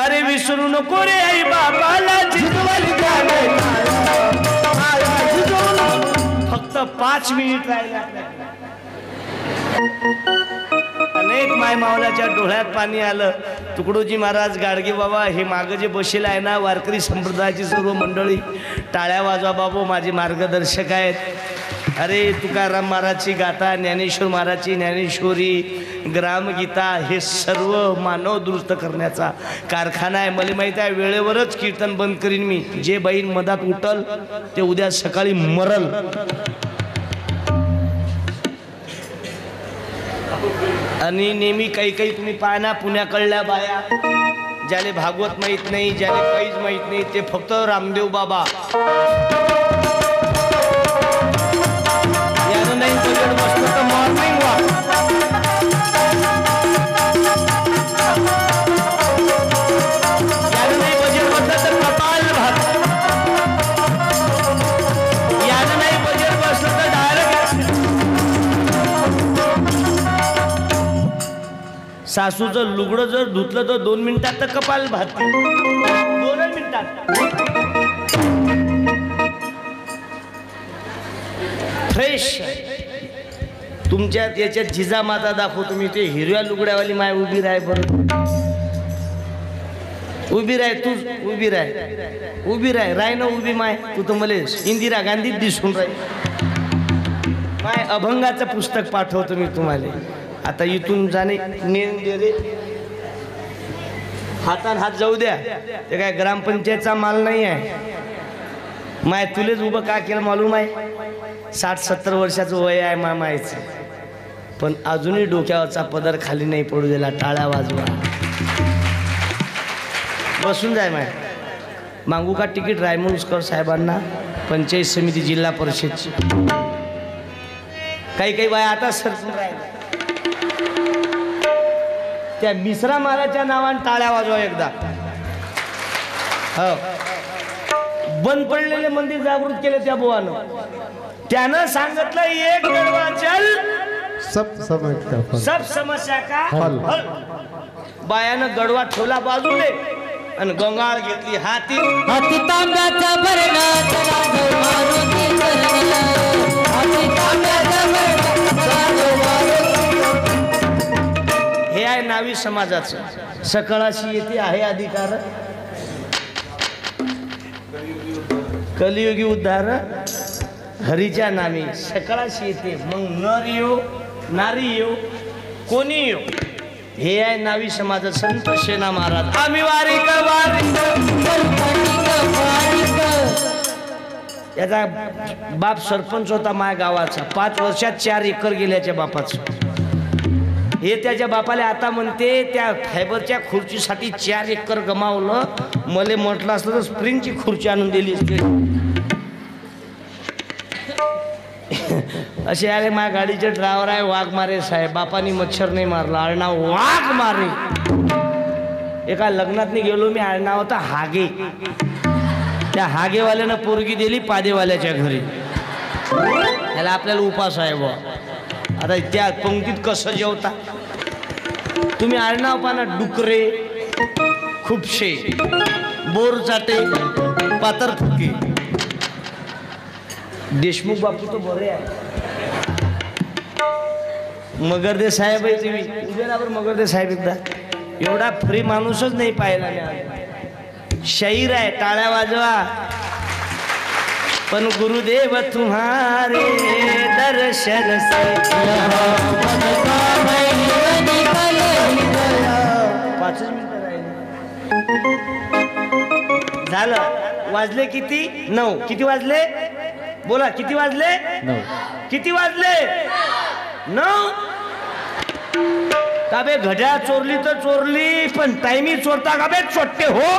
अरे विसरू नको रे आई बाबाला, फक्त 5 मिनिट राहिला. अनेक माय मावलाच्या डोळ्यात पाणी आलं. तुकडोजी महाराज, गाडगे बाबा, हे मागं जे बसेल आहे ना, वारकरी संप्रदायाची सर्व मंडळी, टाळ्या वाजवा बाबू, माझे मार्गदर्शक आहेत. अरे तुकाराम महाराजची गाथा, ज्ञानेश्वर महाराजची ज्ञानेश्वरी, ग्रामगीता, हे सर्व मानव दुरुस्त करण्याचा कारखाना आहे. मला माहिती आहे वेळेवरच कीर्तन बंद करीन मी. जे बाईन मधात उठल ते उद्या सकाळी मरल. आणि नेहमी काही काही तुम्ही पाहना पुण्याकडल्या बाया, ज्याले भागवत माहीत नाही, ज्याले काहीच माहीत नाही, ते फक्त रामदेव बाबा यानं नाही बजेट बसलं तर मॉर्निंग वॉक, यानं नाही बजेट बसलं तर कपाल भात, यानं नाही बजेट बसलं तर डायरेक्ट सासूचं लुगडं जर धुतलं तर 2 मिनिटात तर कपाल भात, 2 मिनिटात फ्रेश. तुमच्यात याच्यात जिजामाता दाखवतो मी. ते हिरव्या लुगड्यावाली माय उभी राह, बरं उभी राह, तू उभी राह, उभी राह, राय ना उभी माय. तू तर मला इंदिरा गांधी दिसून राही माय. अभंगाचं पुस्तक पाठवतो मी तुम्हाला. आता इथून जाणे नेम दे रे, हातान हात जाऊ द्या. ते काय ग्रामपंचायतचा माल नाही आहे माय. तुलेच उभं का केलं मालूम आहे? 60-70 वर्षाचं वय आहे मामायचं, पण अजूनही डोक्यावरचा पदर खाली नाही पडू दिला. टाळ्या वाजवा, बसून जाय माय. मागू का तिकीट रायमुंजकर साहेबांना, पंचायत समिती जिल्हा परिषदची. काही काही बाय आता सरकून राहिल्या. त्या मिश्रा महाराजच्या नावाने टाळ्या वाजवा एकदा. हो, बंद पडलेले मंदिर जागृत केले त्या बुवानं. त्यानं सांगितलं एक गडवा चल सब समस्या फल सब समस्या का हल. हल. बायानं गडवा ठेवला बाजूले आणि गंगाळ घेतली हाती. हाती तांब्याचा भरणा चला जाऊ मारुती चरणला. हाती तांब्याचा भरणा चला जाऊ मारुती. हे आहे नावी समाजाचं. सकळाशी येते आहे अधिकार, कलियुगी उद्धार हरीच्या नामी. सकळाशी येते मग नर येऊ नारी येऊ कोणी येऊ. हे आहे नावी समाजात संत शेना महाराज. आम्ही वारिक वारिक. याचा बाप सरपंच होता माझ्या गावाचा. 5 वर्षात 4 एकर गेल्याच्या बापाचं. हे त्याच्या बापाला आता म्हणते त्या फायबरच्या खुर्चीसाठी 4 एकर गमावलं. मले म्हटलं असलं तर स्प्रिंगची खुर्ची आणून दिली असते. असे आले माझ्या गाडीचे ड्रायव्हर आहे वाघमारे साहेब. बापानी मच्छर नाही मारला, आडनाव वाघमारे. एका लग्नात गेलो मी, आडनाव होता हागे. त्या हागेवाल्यानं पोरगी दिली पादेवाल्याच्या घरी. त्याला आपल्याला उपास आहे बुवा. आता त्या पंक्तीत कसं जेवता तुम्ही? आडनाव पाना डुकरे, खुपशे, बोरचाटे, पातरफुके. देशमुख बापू तो बरे आहे. मगरदे साहेब आहे तुम्ही. उभे ना बरं मगरदे साहेब एकदा. एवढा फ्री माणूसच नाही पाहिला मी. शाहीर आहे, टाळ्या वाजवा. पण गुरुदेव तुम्हारे दर्शन से 5 मिनिटं राहिले. झालं. वाजले किती? 9. किती वाजले? बोला किती वाजले? 9. किती वाजले? 9. का बे घड्याळ चोरली तर चोरली, पण टाइमी चोरता का बे चोट्टे हो.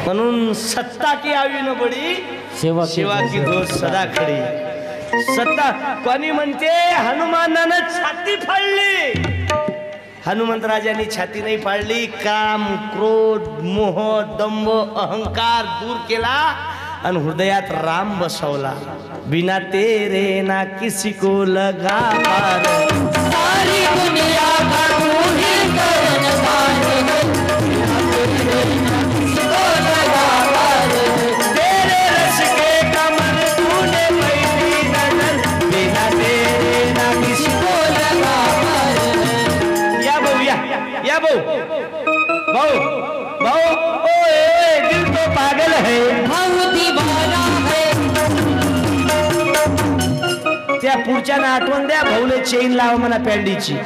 म्हणून सत्ता की आवी न बडी, सेवा की दोष सदा खडी. सत्ता कोणी म्हणते हनुमानानं छाती फाडली. हनुमंत राजांनी छाती नाही फाडली. काम, क्रोध, मोह, दंभ, अहंकार दूर केला आणि हृदयात राम बसवला. बिना तेरे ना किसी को लगा पार. सारी दुनिया का तू ही करनवार. तेरे रस के कमर तूने पहली नजर. बिना तेरे ना किसी को लगा पार. या भाऊ या भाऊ भाऊ भाऊ. ओए दिल तो पागल है. भाऊ दीवाना है. त्या पुढच्या ना आठवण द्या. भाऊले चेन लावा म्हणा पॅन्डीची.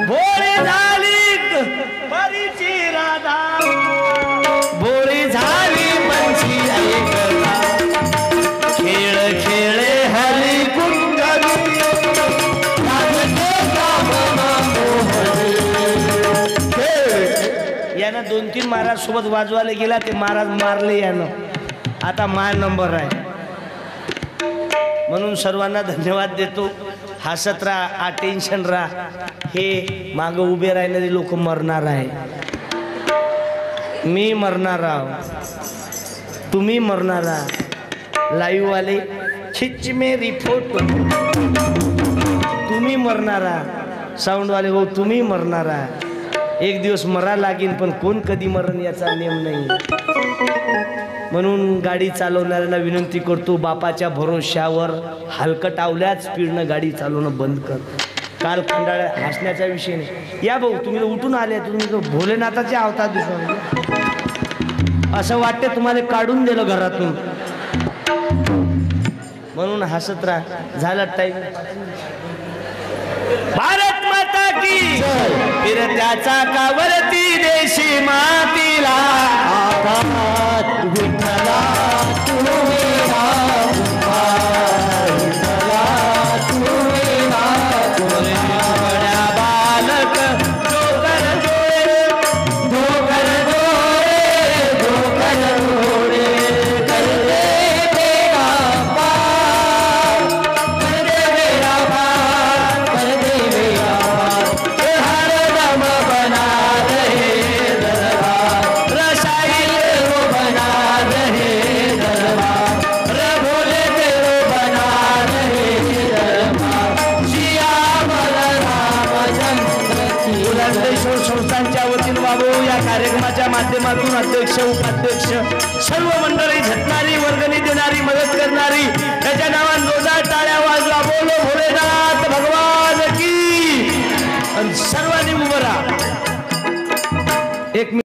भोळी झाली परीची राधा. भोळी झाली पंछी ऐकता. खेळ खेळे हरी कुंडली. यानं 2-3 महाराज सोबत वाजवायला गेला. ते महाराज मारले यानं. आता माझा नंबर आहे. म्हणून सर्वांना धन्यवाद देतो. हसत राहा, अटेन्शन राहा. हे मागं उभे राहणारे लोक मरणार आहे. मी मरणार आहो, तुम्ही मरणार आहात. लाईव्ह वाले खिच मेरी फोटो. तुम्ही मरणार आहात. साऊंड वाले हो तुम्ही मरणार आहात. एक दिवस मरा लागेल, पण कोण कधी मरण याचा नेम नाही. म्हणून गाडी चालवणाऱ्यांना विनंती करतो, बापाच्या भरोश्यावर हलकटावल्याच स्पीडनं गाडी चालवणं बंद कर. काल खंडाळ्या हसण्याचा विषय नाही. या भाऊ तुम्ही उठून आले, तुम्ही तो भोलेनाथाचे अवतार दिसतो. असं वाटते तुम्हाला काढून दिलं घरातून. म्हणून हसत राहा. झालं टाईम. भारत माता की फिरत्याचा कावरती देशी मातीला. विठ्ठला बालक डोकर जोडे करते बेगा पार. या कार्यक्रमाच्या माध्यमातून अध्यक्ष उपाध्यक्ष सर्व मंडळी झटणारी वर्गणी देणारी मदत करणारी त्याच्या नावात जोरदार टाळ्या वाजवा बोलो भोलेनाथ भगवान की. आणि सर्वांनी उभं राहा. एक